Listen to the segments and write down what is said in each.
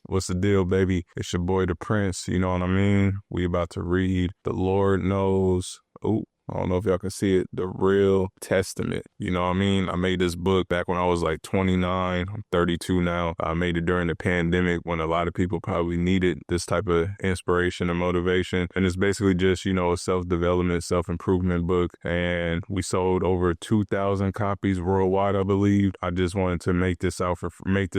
What's the deal, baby? It's your boy, the Prince. You know what I mean? We about to read The Lord Knows. Ooh, I don't know if y'all can see it. The Real Testament. You know what I mean? I made this book back when I was like 29. I'm 32 now. I made it during the pandemic when a lot of people probably needed this type of inspiration and motivation. And it's basically just, a self-development, self-improvement book. And we sold over 2,000 copies worldwide, I believe. I just wanted to make this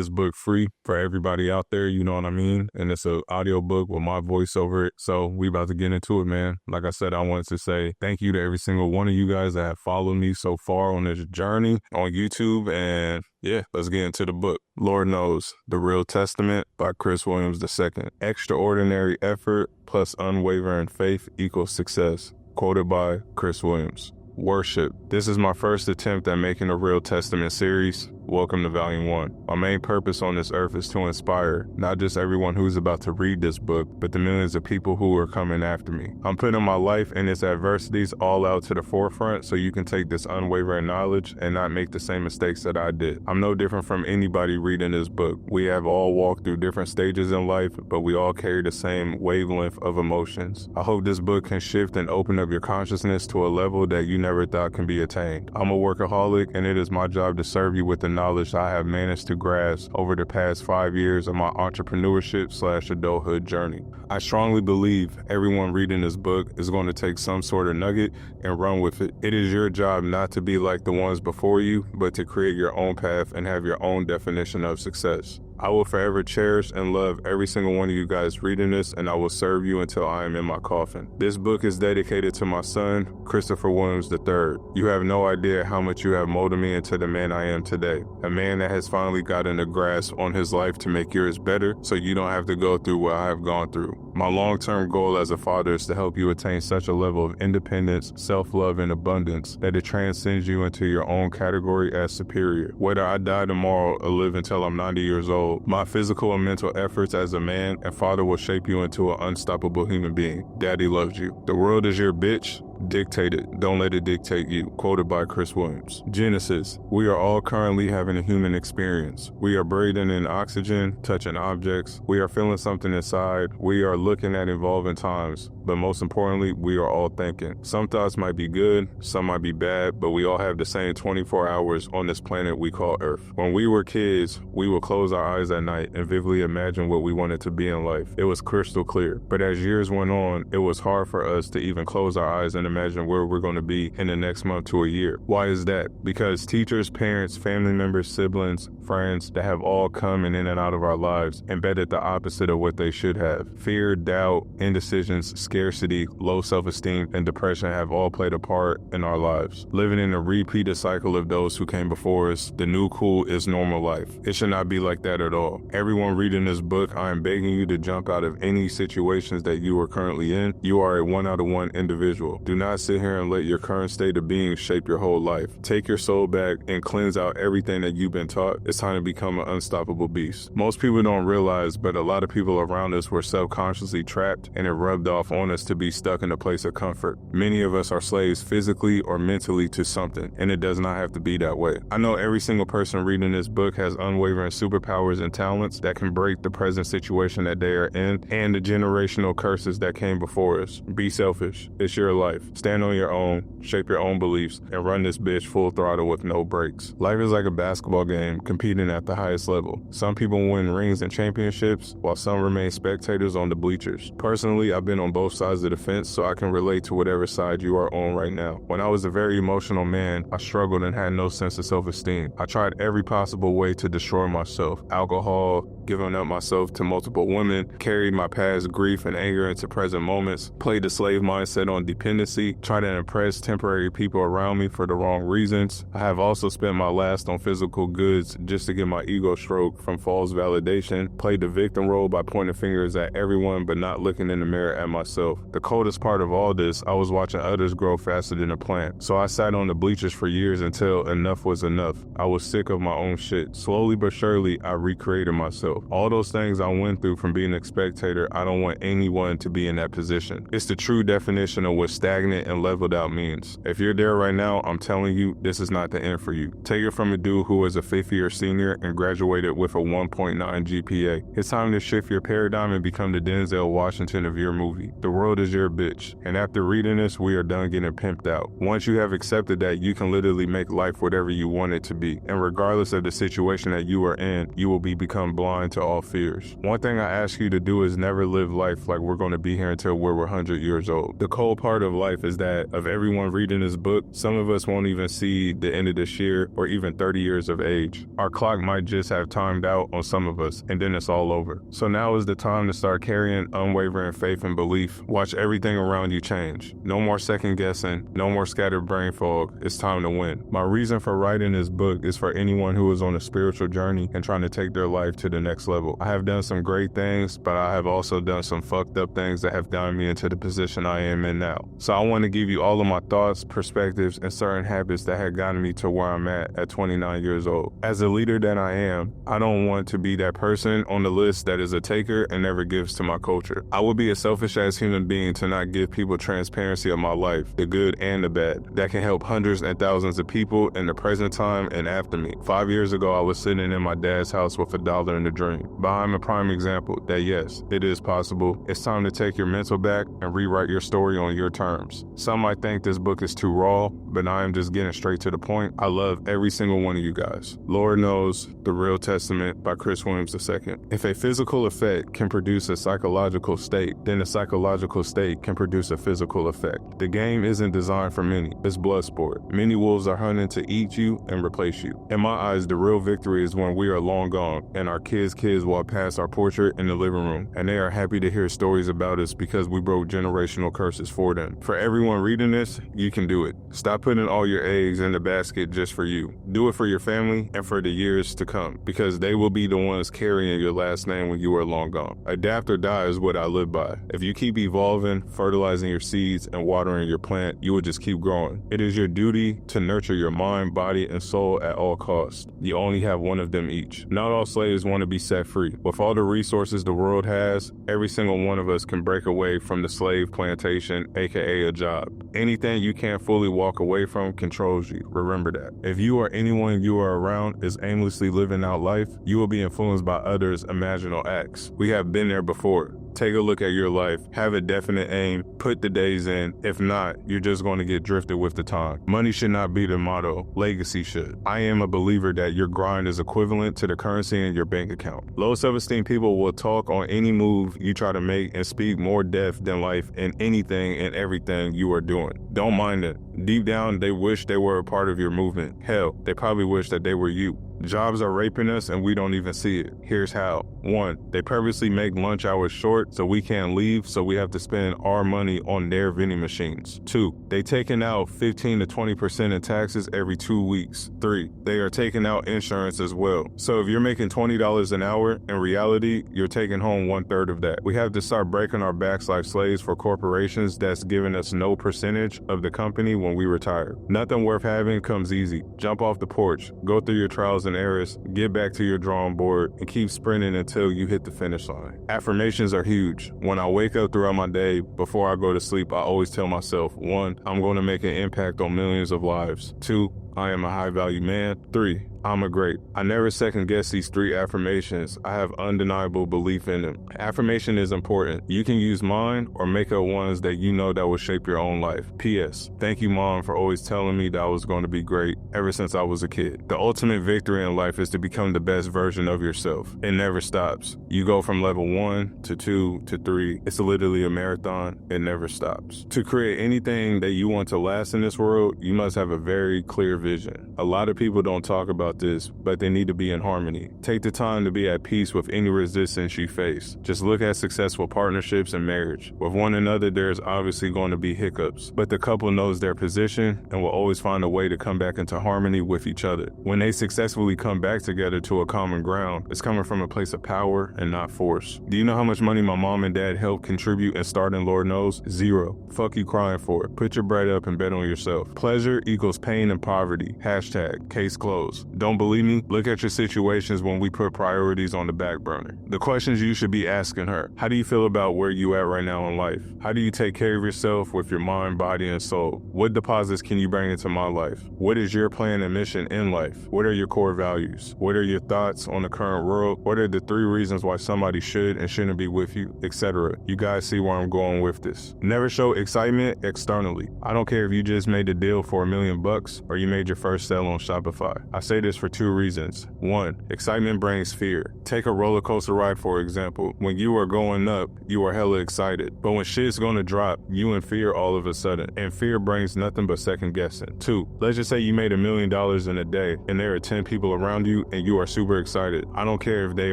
book free for everybody out there. You know what I mean? And it's an audio book with my voice over it. So we about to get into it, man. Like I said, I wanted to say thank you to every single one of you guys that have followed me so far on this journey on YouTube. And yeah, let's get into the book. Lord Knows, The Real Testament by Chris Williams II. Extraordinary effort plus unwavering faith equals success. Quoted by Chris Williams. Worship. This is my first attempt at making a Real Testament series. Welcome to Volume 1. My main purpose on this earth is to inspire not just everyone who's about to read this book, but the millions of people who are coming after me. I'm putting my life and its adversities all out to the forefront so you can take this unwavering knowledge and not make the same mistakes that I did. I'm no different from anybody reading this book. We have all walked through different stages in life, but we all carry the same wavelength of emotions. I hope this book can shift and open up your consciousness to a level that you never thought can be attained. I'm a workaholic, and it is my job to serve you with the knowledge I have managed to grasp over the past 5 years of my entrepreneurship/adulthood journey. I strongly believe everyone reading this book is going to take some sort of nugget and run with it. It is your job not to be like the ones before you, but to create your own path and have your own definition of success. I will forever cherish and love every single one of you guys reading this, and I will serve you until I am in my coffin. This book is dedicated to my son, Christopher Williams III. You have no idea how much you have molded me into the man I am today. A man that has finally gotten a grasp on his life to make yours better so you don't have to go through what I have gone through. My long-term goal as a father is to help you attain such a level of independence, self-love, and abundance that it transcends you into your own category as superior. Whether I die tomorrow or live until I'm 90 years old, my physical and mental efforts as a man and father will shape you into an unstoppable human being. Daddy loves you. The world is your bitch. Dictate it. Don't let it dictate you. Quoted by Chris Williams. Genesis. We are all currently having a human experience. We are breathing in oxygen, touching objects. We are feeling something inside. We are looking at evolving times. But most importantly, we are all thinking. Some thoughts might be good, some might be bad, but we all have the same 24 hours on this planet we call Earth. When we were kids, we would close our eyes at night and vividly imagine what we wanted to be in life. It was crystal clear. But as years went on, it was hard for us to even close our eyes and imagine where we're going to be in the next month to a year. Why is that? Because teachers, parents, family members, siblings, friends that have all come in and out of our lives embedded the opposite of what they should have. Fear, doubt, indecisions, scarcity, low self-esteem, and depression have all played a part in our lives. Living in a repeated cycle of those who came before us, the new cool is normal life. It should not be like that at all. Everyone reading this book, I am begging you to jump out of any situations that you are currently in. You are a 1 out of 1 individual. Do not sit here and let your current state of being shape your whole life. Take your soul back and cleanse out everything that you've been taught. It's time to become an unstoppable beast. Most people don't realize, but a lot of people around us were subconsciously trapped, and it rubbed off on us to be stuck in a place of comfort. Many of us are slaves physically or mentally to something, and it does not have to be that way. I know every single person reading this book has unwavering superpowers and talents that can break the present situation that they are in and the generational curses that came before us. Be selfish. It's your life. Stand on your own, shape your own beliefs, and run this bitch full throttle with no brakes. Life is like a basketball game competing at the highest level. Some people win rings and championships, while some remain spectators on the bleachers. Personally, I've been on both sides of the fence, so I can relate to whatever side you are on right now. When I was a very emotional man, I struggled and had no sense of self-esteem. I tried every possible way to destroy myself. Alcohol, giving up myself to multiple women, carried my past grief and anger into present moments, played the slave mindset on dependency, tried to impress temporary people around me for the wrong reasons. I have also spent my last on physical goods just to get my ego stroked from false validation, played the victim role by pointing fingers at everyone but not looking in the mirror at myself. The coldest part of all this, I was watching others grow faster than a plant. So I sat on the bleachers for years until enough was enough. I was sick of my own shit. Slowly but surely, I recreated myself. myself. All those things I went through from being a spectator, I don't want anyone to be in that position. It's the true definition of what stagnant and leveled out means. If you're there right now, I'm telling you, this is not the end for you. Take it from a dude who was a fifth-year senior and graduated with a 1.9 GPA. It's time to shift your paradigm and become the Denzel Washington of your movie. The world is your bitch. And after reading this, we are done getting pimped out. Once you have accepted that, you can literally make life whatever you want it to be. And regardless of the situation that you are in, you will become blind to all fears. One thing I ask you to do is never live life like we're going to be here until we're 100 years old. The cold part of life is that of everyone reading this book, some of us won't even see the end of this year or even 30 years of age. Our clock might just have timed out on some of us, and then it's all over. So now is the time to start carrying unwavering faith and belief. Watch everything around you change. No more second guessing, no more scattered brain fog. It's time to win. My reason for writing this book is for anyone who is on a spiritual journey and trying to take their life to the next level. I have done some great things, but I have also done some fucked up things that have gotten me into the position I am in now. So I want to give you all of my thoughts, perspectives, and certain habits that had gotten me to where I'm at 29 years old. As a leader that I am, I don't want to be that person on the list that is a taker and never gives to my culture. I would be a selfish ass human being to not give people transparency of my life, the good and the bad, that can help hundreds and thousands of people in the present time and after me. 5 years ago, I was sitting in my dad's house with $1 in a dream. But I'm a prime example that yes, it is possible. It's time to take your mental back and rewrite your story on your terms. Some might think this book is too raw, but I am just getting straight to the point. I love every single one of you guys. Lord Knows, The Real Testament by Chris Williams II. If a physical effect can produce a psychological state, then a psychological state can produce a physical effect. The game isn't designed for many. It's blood sport. Many wolves are hunting to eat you and replace you. In my eyes, the real victory is when we are long gone and our kids' walk past our portrait in the living room and they are happy to hear stories about us because we broke generational curses for them. For everyone reading this, you can do it. Stop putting all your eggs in the basket just for you. Do it for your family and for the years to come, because they will be the ones carrying your last name when you are long gone. Adapt or die is what I live by. If you keep evolving, fertilizing your seeds, and watering your plant, you will just keep growing. It is your duty to nurture your mind, body, and soul at all costs. You only have one of them each. Not all slaves want to be set free. With all the resources the world has, every single one of us can break away from the slave plantation, aka a job. Anything you can't fully walk away from controls you. Remember that. If you or anyone you are around is aimlessly living out life, you will be influenced by others' imaginal acts. We have been there before. Take a look at your life, have a definite aim, put the days in. If not, you're just going to get drifted with the time. Money should not be the motto, legacy should. I am a believer that your grind is equivalent to the currency in your bank account. Low self-esteem people will talk on any move you try to make and speak more death than life in anything and everything you are doing. Don't mind it. Deep down, they wish they were a part of your movement. Hell, they probably wish that they were you. Jobs are raping us and we don't even see it. Here's how. 1, they purposely make lunch hours short so we can't leave, so we have to spend our money on their vending machines. 2, they taking out 15 to 20% in taxes every 2 weeks. 3, they are taking out insurance as well. So if you're making $20 an hour, in reality, you're taking home 1/3 of that. We have to start breaking our backs like slaves for corporations that's giving us no percentage of the company when we retire. Nothing worth having comes easy. Jump off the porch, go through your trials and errors, get back to your drawing board, and keep sprinting until you hit the finish line. Affirmations are huge. When I wake up throughout my day, before I go to sleep, I always tell myself, 1, I'm going to make an impact on millions of lives. 2, I am a high value man. 3, I'm a great. I never second guess these 3 affirmations. I have undeniable belief in them. Affirmation is important. You can use mine or make up ones that you know that will shape your own life. P.S. Thank you, Mom, for always telling me that I was going to be great ever since I was a kid. The ultimate victory in life is to become the best version of yourself. It never stops. You go from level 1 to 2 to 3. It's literally a marathon. It never stops. To create anything that you want to last in this world, you must have a very clear vision. A lot of people don't talk about this, but they need to be in harmony. Take the time to be at peace with any resistance you face. Just look at successful partnerships and marriage. With one another, there's obviously going to be hiccups, but the couple knows their position and will always find a way to come back into harmony with each other. When they successfully come back together to a common ground, it's coming from a place of power and not force. Do you know how much money my mom and dad helped contribute and start in Lord Knows? 0. Fuck you crying for it. Put your bread up and bet on yourself. Pleasure equals pain and poverty. #, case closed. Don't believe me? Look at your situations when we put priorities on the back burner. The questions you should be asking her: how do you feel about where you at right now in life? How do you take care of yourself with your mind, body, and soul? What deposits can you bring into my life? What is your plan and mission in life? What are your core values? What are your thoughts on the current world? What are the 3 reasons why somebody should and shouldn't be with you, etc.? You guys see where I'm going with this. Never show excitement externally. I don't care if you just made a deal for $1 million or you made your first sale on Shopify. I say this for 2 reasons. 1, excitement brings fear. Take a roller coaster ride, for example. When you are going up, you are hella excited. But when shit's gonna drop, you in fear all of a sudden. And fear brings nothing but second guessing. 2, let's just say you made $1 million in a day and there are 10 people around you and you are super excited. I don't care if they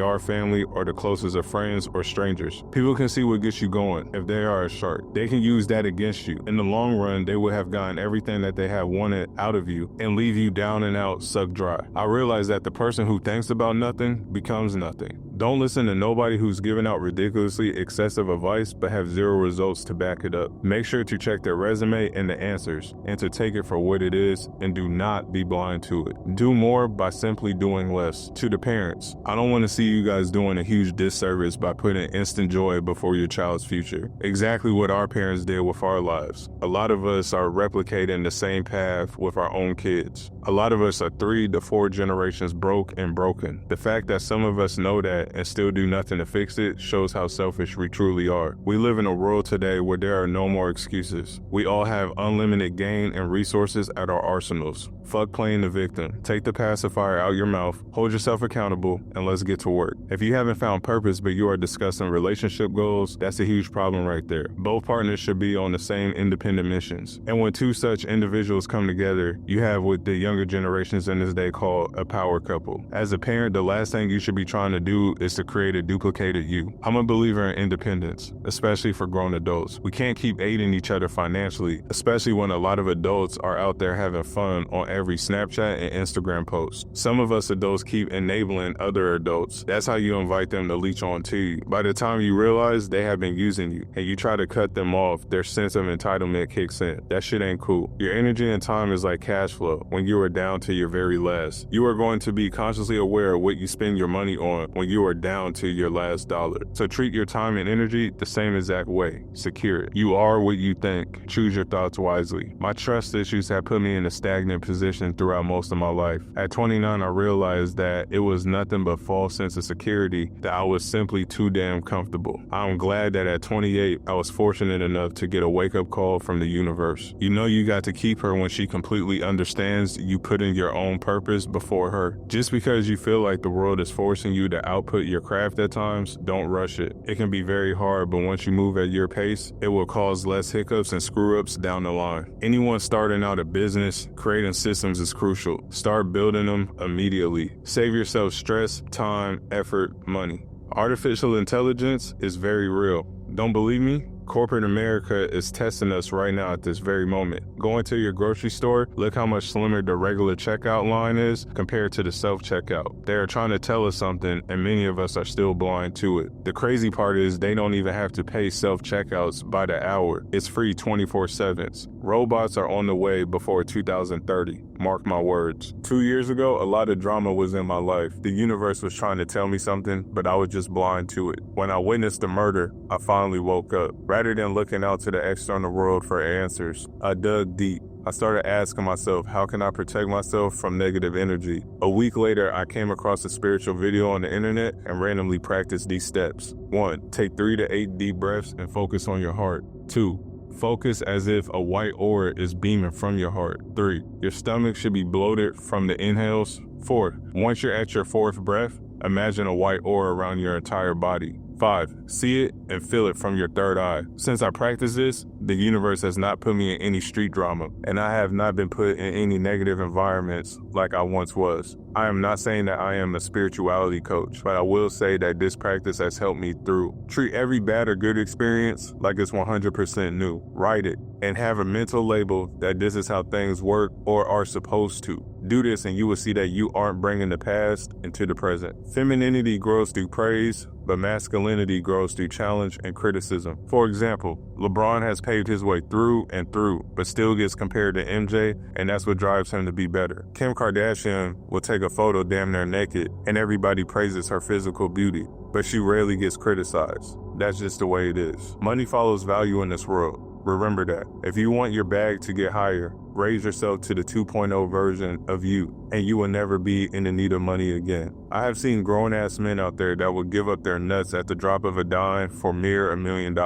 are family or the closest of friends or strangers. People can see what gets you going. If they are a shark, they can use that against you. In the long run, they will have gotten everything that they have wanted out of you and leave you down and out, sucked dry. I realize that the person who thinks about nothing becomes nothing. Don't listen to nobody who's giving out ridiculously excessive advice but have 0 results to back it up. Make sure to check their resume and the answers and to take it for what it is, and do not be blind to it. Do more by simply doing less. To the parents, I don't want to see you guys doing a huge disservice by putting instant joy before your child's future. Exactly what our parents did with our lives. A lot of us are replicating the same path with our own kids. A lot of us are 3 to 4 generations broke and broken. The fact that some of us know that and still do nothing to fix it shows how selfish we truly are. We live in a world today where there are no more excuses. We all have unlimited gain and resources at our arsenals. Fuck playing the victim. Take the pacifier out your mouth, hold yourself accountable, and let's get to work. If you haven't found purpose but you are discussing relationship goals, that's a huge problem right there. Both partners should be on the same independent missions. And when 2 such individuals come together, you have what the younger generations in this day call a power couple. As a parent, the last thing you should be trying to do is to create a duplicated you. I'm a believer in independence, especially for grown adults. We can't keep aiding each other financially, especially when a lot of adults are out there having fun on every Snapchat and Instagram post. Some of us adults keep enabling other adults. That's how you invite them to leech on to you. By the time you realize they have been using you and you try to cut them off, their sense of entitlement kicks in. That shit ain't cool. Your energy and time is like cash flow. When you are down to your very last, you are going to be consciously aware of what you spend your money on when you are down to your last dollar. So treat your time and energy the same exact way. Secure it. You are what you think. Choose your thoughts wisely. My trust issues have put me in a stagnant position throughout most of my life. At 29, I realized that it was nothing but false sense of security, that I was simply too damn comfortable. I'm glad that at 28, I was fortunate enough to get a wake-up call from the universe. You know you got to keep her when she completely understands you putting your own purpose before her. Just because you feel like the world is forcing you to output your craft at times, don't rush it. It can be very hard, but once you move at your pace, it will cause less hiccups and screw-ups down the line. Anyone starting out a business, creating systems is crucial. Start building them immediately. Save yourself stress, time, effort, money. Artificial intelligence is very real. Don't believe me? Corporate America is testing us right now at this very moment. Go into your grocery store, look how much slimmer the regular checkout line is compared to the self-checkout. They are trying to tell us something, and many of us are still blind to it. The crazy part is they don't even have to pay self-checkouts by the hour. It's free 24/7. Robots are on the way before 2030. Mark my words. 2 years ago, a lot of drama was in my life. The universe was trying to tell me something, but I was just blind to it. When I witnessed the murder, I finally woke up. Rather than looking out to the external world for answers, I dug deep. I started asking myself, how can I protect myself from negative energy? A week later, I came across a spiritual video on the internet and randomly practiced these steps. 1, take 3 to 8 deep breaths and focus on your heart. 2, focus as if a white aura is beaming from your heart. 3, your stomach should be bloated from the inhales. 4, once you're at your 4th breath, imagine a white aura around your entire body. 5, see it and feel it from your 3rd eye. Since I practice this, the universe has not put me in any street drama, and I have not been put in any negative environments like I once was. I am not saying that I am a spirituality coach, but I will say that this practice has helped me through. Treat every bad or good experience like it's 100% new. Write it and have a mental label that this is how things work or are supposed to. Do this and you will see that you aren't bringing the past into the present. Femininity grows through praise, but masculinity grows through challenge and criticism. For example, LeBron has paved his way through and through, but still gets compared to MJ, and that's what drives him to be better. Kim Kardashian will take a photo damn near naked, and everybody praises her physical beauty, but she rarely gets criticized. That's just the way it is. Money follows value in this world. Remember that. If you want your bag to get higher, raise yourself to the 2.0 version of you, and you will never be in the need of money again. I have seen grown-ass men out there that will give up their nuts at the drop of a dime for mere $1 million.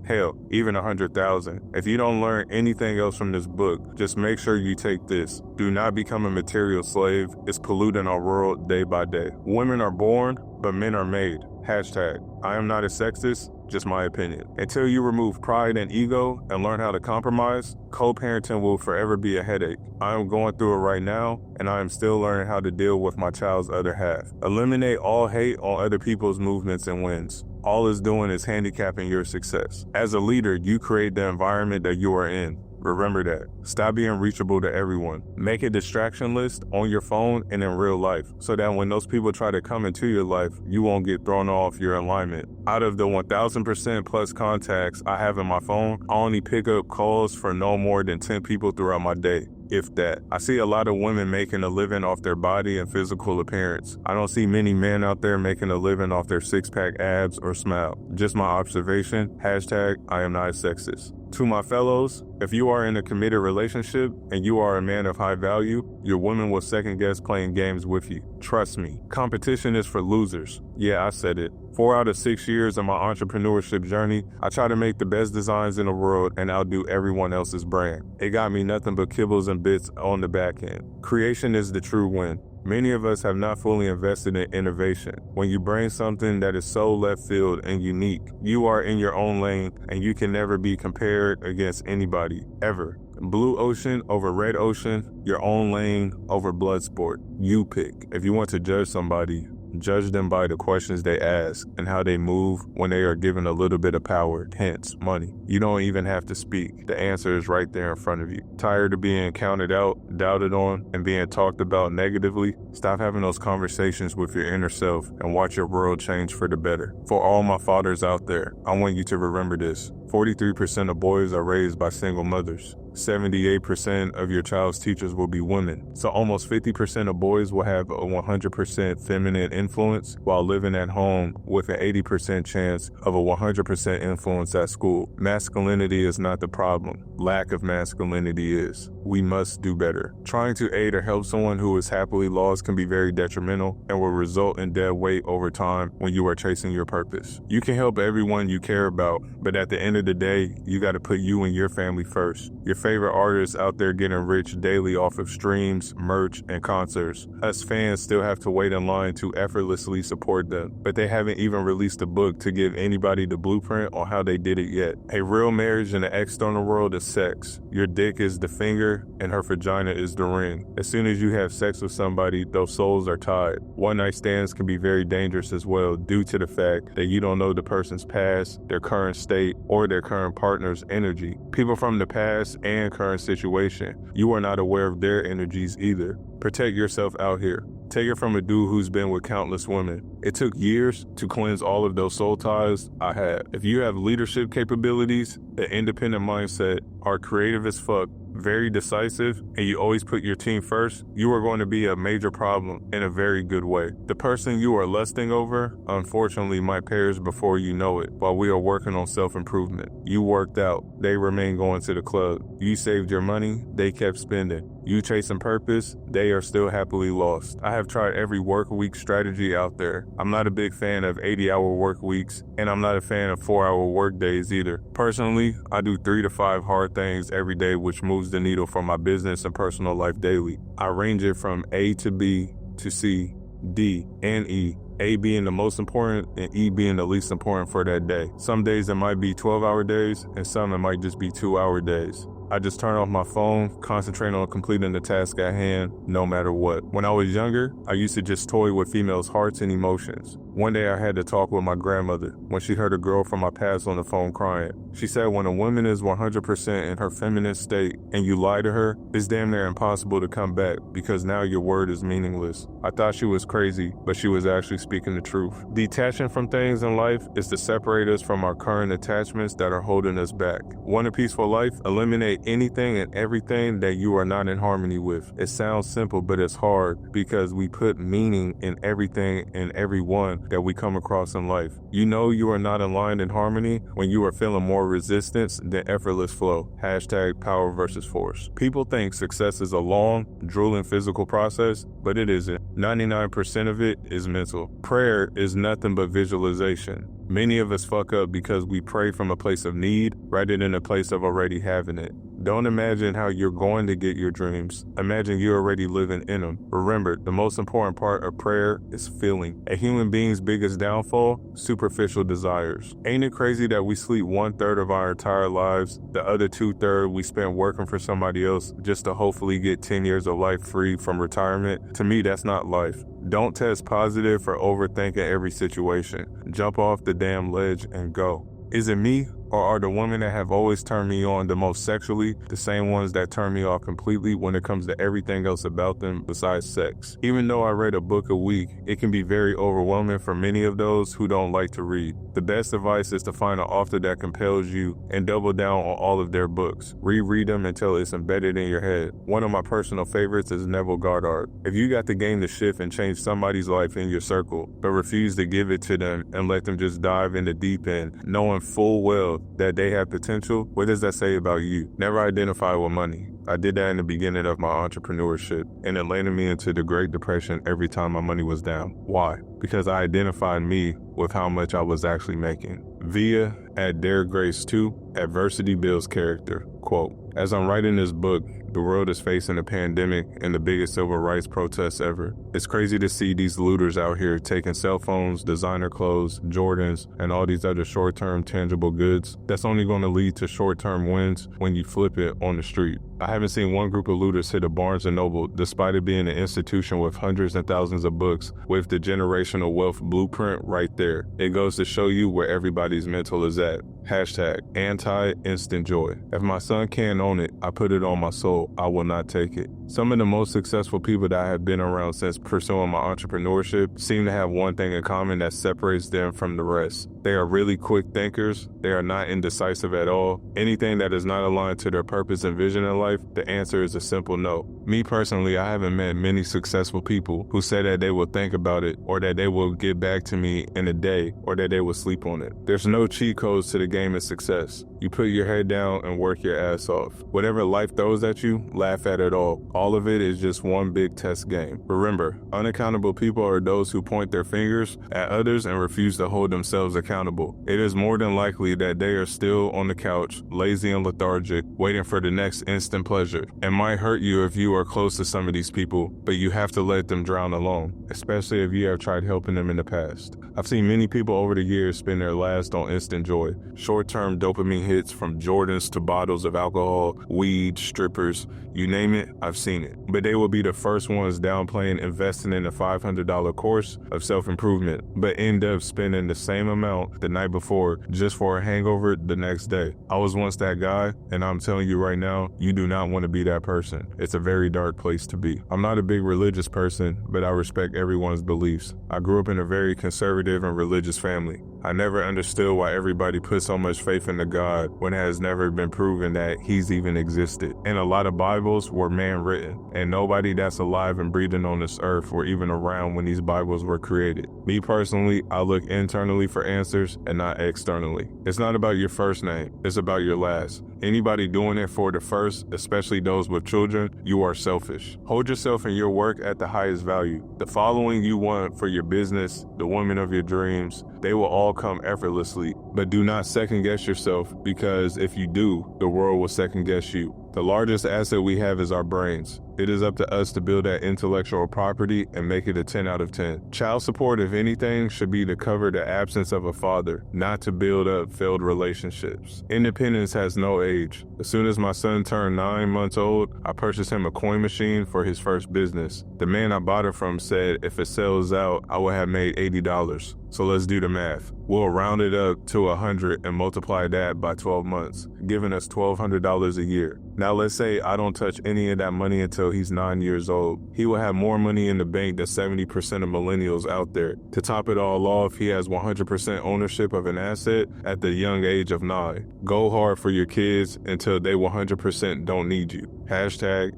Hell, even 100,000. If you don't learn anything else from this book, just make sure you take this. Do not become a material slave. It's polluting our world day by day. Women are born, but men are made. Hashtag, I am not a sexist, just my opinion. Until you remove pride and ego and learn how to compromise, co-parenting will forever be a headache. I am going through it right now, and I am still learning how to deal with my child's other half. Eliminate all hate on other people's movements and wins. All it's doing is handicapping your success. As a leader, you create the environment that you are in. Remember that. Stop being reachable to everyone. Make a distraction list on your phone and in real life, so that when those people try to come into your life, you won't get thrown off your alignment. Out of the 1000% plus contacts I have in my phone, I only pick up calls for no more than 10 people throughout my day, if that. I see a lot of women making a living off their body and physical appearance. I don't see many men out there making a living off their six-pack abs or smile. Just my observation. Hashtag, I am not sexist. To my fellows, if you are in a committed relationship and you are a man of high value, your woman will second guess playing games with you. Trust me, competition is for losers. Yeah, I said it. 4 out of 6 years of my entrepreneurship journey, I try to make the best designs in the world and outdo everyone else's brand. It got me nothing but kibbles and bits on the back end. Creation is the true win. Many of us have not fully invested in innovation. When you bring something that is so left field and unique, you are in your own lane and you can never be compared against anybody, ever. Blue ocean over red ocean, your own lane over blood sport. You pick. If you want to judge somebody, judge them by the questions they ask and how they move when they are given a little bit of power, hence money. You don't even have to speak. The answer is right there in front of you. Tired of being counted out, doubted on, and being talked about negatively? Stop having those conversations with your inner self and watch your world change for the better. For all my fathers out there, I want you to remember this. 43% of boys are raised by single mothers. 78% of your child's teachers will be women. So almost 50% of boys will have a 100% feminine influence while living at home with an 80% chance of a 100% influence at school. Masculinity is not the problem. Lack of masculinity is. We must do better. Trying to aid or help someone who is happily lost can be very detrimental and will result in dead weight over time when you are chasing your purpose. You can help everyone you care about, but at the end of the day, you got to put you and your family first. Your favorite artists out there getting rich daily off of streams, merch, and concerts. Us fans still have to wait in line to effortlessly support them, but they haven't even released a book to give anybody the blueprint on how they did it yet. A real marriage in the external world is sex. Your dick is the finger and her vagina is the ring. As soon as you have sex with somebody, those souls are tied. One-night stands can be very dangerous as well due to the fact that you don't know the person's past, their current state, or their current partner's energy. People from the past and current situation, you are not aware of their energies either. Protect yourself out here. Take it from a dude who's been with countless women. It took years to cleanse all of those soul ties I had. If you have leadership capabilities, an independent mindset, are creative as fuck, very decisive, and you always put your team first, you are going to be a major problem in a very good way. The person you are lusting over, unfortunately, might perish before you know it while we are working on self-improvement. You worked out, they remain going to the club. You saved your money, they kept spending. You chasing purpose, they are still happily lost. I have tried every work week strategy out there. I'm not a big fan of 80-hour work weeks, and I'm not a fan of 4-hour work days either. Personally, I do 3 to 5 hard things every day, which moves the needle for my business and personal life daily. I range it from A to B to C, D, and E. A being the most important and E being the least important for that day. Some days it might be 12-hour days, and some it might just be 2-hour days. I just turn off my phone, concentrate on completing the task at hand, no matter what. When I was younger, I used to just toy with females' hearts and emotions. One day I had to talk with my grandmother when she heard a girl from my past on the phone crying. She said when a woman is 100% in her feminine state and you lie to her, it's damn near impossible to come back because now your word is meaningless. I thought she was crazy, but she was actually speaking the truth. Detaching from things in life is to separate us from our current attachments that are holding us back. Want a peaceful life? Eliminate anything and everything that you are not in harmony with. It sounds simple, but it's hard because we put meaning in everything and everyone that we come across in life. You know you are not aligned in harmony when you are feeling more resistance than effortless flow. Hashtag power versus force. People think success is a long, drooling physical process, but it isn't. 99% of it is mental. Prayer is nothing but visualization. Many of us fuck up because we pray from a place of need rather than a place of already having it. Don't imagine how you're going to get your dreams. Imagine you're already living in them. Remember, the most important part of prayer is feeling. A human being's biggest downfall, superficial desires. Ain't it crazy that we sleep 1/3 of our entire lives, the other 2/3 we spend working for somebody else just to hopefully get 10 years of life free from retirement? To me, that's not life. Don't test positive for overthinking every situation. Jump off the damn ledge and go. Is it me? Or are the women that have always turned me on the most sexually the same ones that turn me off completely when it comes to everything else about them besides sex? Even though I read a book a week, it can be very overwhelming for many of those who don't like to read. The best advice is to find an author that compels you and double down on all of their books. Reread them until it's embedded in your head. One of my personal favorites is Neville Goddard. If you got the game to shift and change somebody's life in your circle, but refuse to give it to them and let them just dive in the deep end, knowing full well that they have potential, what does that say about you? Never identify with money. I did that in the beginning of my entrepreneurship, and it landed me into the Great Depression every time my money was down. Why? Because I identified me with how much I was actually making. Via at Dare Grace 2, adversity builds character. Quote, as I'm writing this book, the world is facing a pandemic and the biggest civil rights protests ever. It's crazy to see these looters out here taking cell phones, designer clothes, Jordans, and all these other short-term tangible goods. That's only going to lead to short-term wins when you flip it on the street. I haven't seen one group of looters hit a Barnes & Noble despite it being an institution with hundreds and thousands of books with the generational wealth blueprint right there. It goes to show you where everybody's mental is at. Hashtag anti-instant joy. If my son can't own it, I put it on my soul. I will not take it. Some of the most successful people that I have been around since pursuing my entrepreneurship seem to have one thing in common that separates them from the rest. They are really quick thinkers. They are not indecisive at all. Anything that is not aligned to their purpose and vision in life, the answer is a simple no. Me personally, I haven't met many successful people who say that they will think about it or that they will get back to me in a day or that they will sleep on it. There's no cheat codes to the game of success. You put your head down and work your ass off. Whatever life throws at you, laugh at it all. All of it is just one big test game. Remember, unaccountable people are those who point their fingers at others and refuse to hold themselves accountable. It is more than likely that they are still on the couch, lazy and lethargic, waiting for the next instant pleasure. It might hurt you if you are close to some of these people, but you have to let them drown alone, especially if you have tried helping them in the past. I've seen many people over the years spend their last on instant joy, short-term dopamine hits from Jordans to bottles of alcohol, weed, strippers, you name it, I've seen it. But they will be the first ones downplaying investing in a $500 course of self-improvement, but end up spending the same amount the night before just for a hangover the next day. I was once that guy, and I'm telling you right now, you do not want to be that person. It's a very dark place to be. I'm not a big religious person, but I respect everyone's beliefs. I grew up in a very conservative and religious family. I never understood why everybody put so much faith into God when it has never been proven that he's even existed. And a lot of Bibles were man-written, and nobody that's alive and breathing on this earth were even around when these Bibles were created. Me personally, I look internally for answers and not externally. It's not about your first name, it's about your last. Anybody doing it for the first, especially those with children, you are selfish. Hold yourself and your work at the highest value. The following you want for your business, the woman of your dreams, they will all come effortlessly. But do not second guess yourself, because if you do, the world will second guess you. The largest asset we have is our brains. It is up to us to build that intellectual property and make it a 10 out of 10. Child support, if anything, should be to cover the absence of a father, not to build up failed relationships. Independence has no age. As soon as my son turned 9 months old, I purchased him a coin machine for his first business. The man I bought it from said if it sells out, I would have made $80. So let's do the math. We'll round it up to 100 and multiply that by 12 months, giving us $1,200 a year. Now let's say I don't touch any of that money until he's 9 years old. He will have more money in the bank than 70% of millennials out there. To top it all off, he has 100% ownership of an asset at the young age of 9. Go hard for your kids until they 100% don't need you.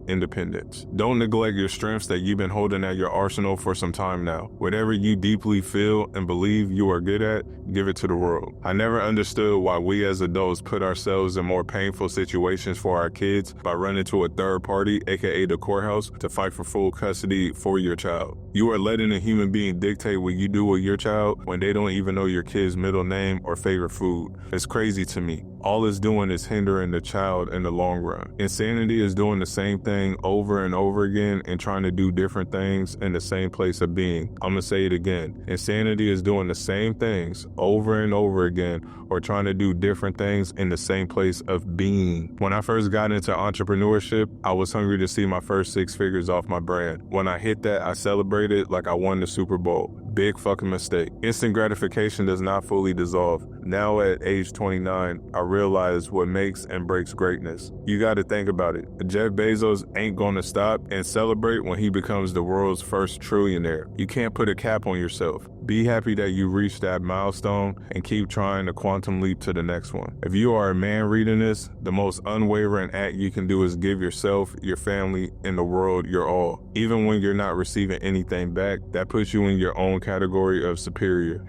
#independence. Don't neglect your strengths that you've been holding at your arsenal for some time now. Whatever you deeply feel and believe you are good at, give it to the world. I never understood why we as adults put ourselves in more painful situations for our kids by running to a third party, aka the courthouse, to fight for full custody for your child. You are letting a human being dictate what you do with your child when they don't even know your kid's middle name or favorite food. It's crazy to me. All it's doing is hindering the child in the long run. Insanity is doing the same thing over and over again and trying to do different things in the same place of being. I'm gonna say it again. Insanity is doing the same things over and over again or trying to do different things in the same place of being. When I first got into entrepreneurship, I was hungry to see my first 6 figures off my brand. When I hit that, I celebrated like I won the Super Bowl. Big fucking mistake. Instant gratification does not fully dissolve. Now at age 29, I realize what makes and breaks greatness. You gotta think about it. Jeff Bezos ain't gonna stop and celebrate when he becomes the world's first trillionaire. You can't put a cap on yourself. Be happy that you reached that milestone and keep trying to quantum leap to the next one. If you are a man reading this, the most unwavering act you can do is give yourself, your family, and the world your all. Even when you're not receiving anything back, that puts you in your own category of superior.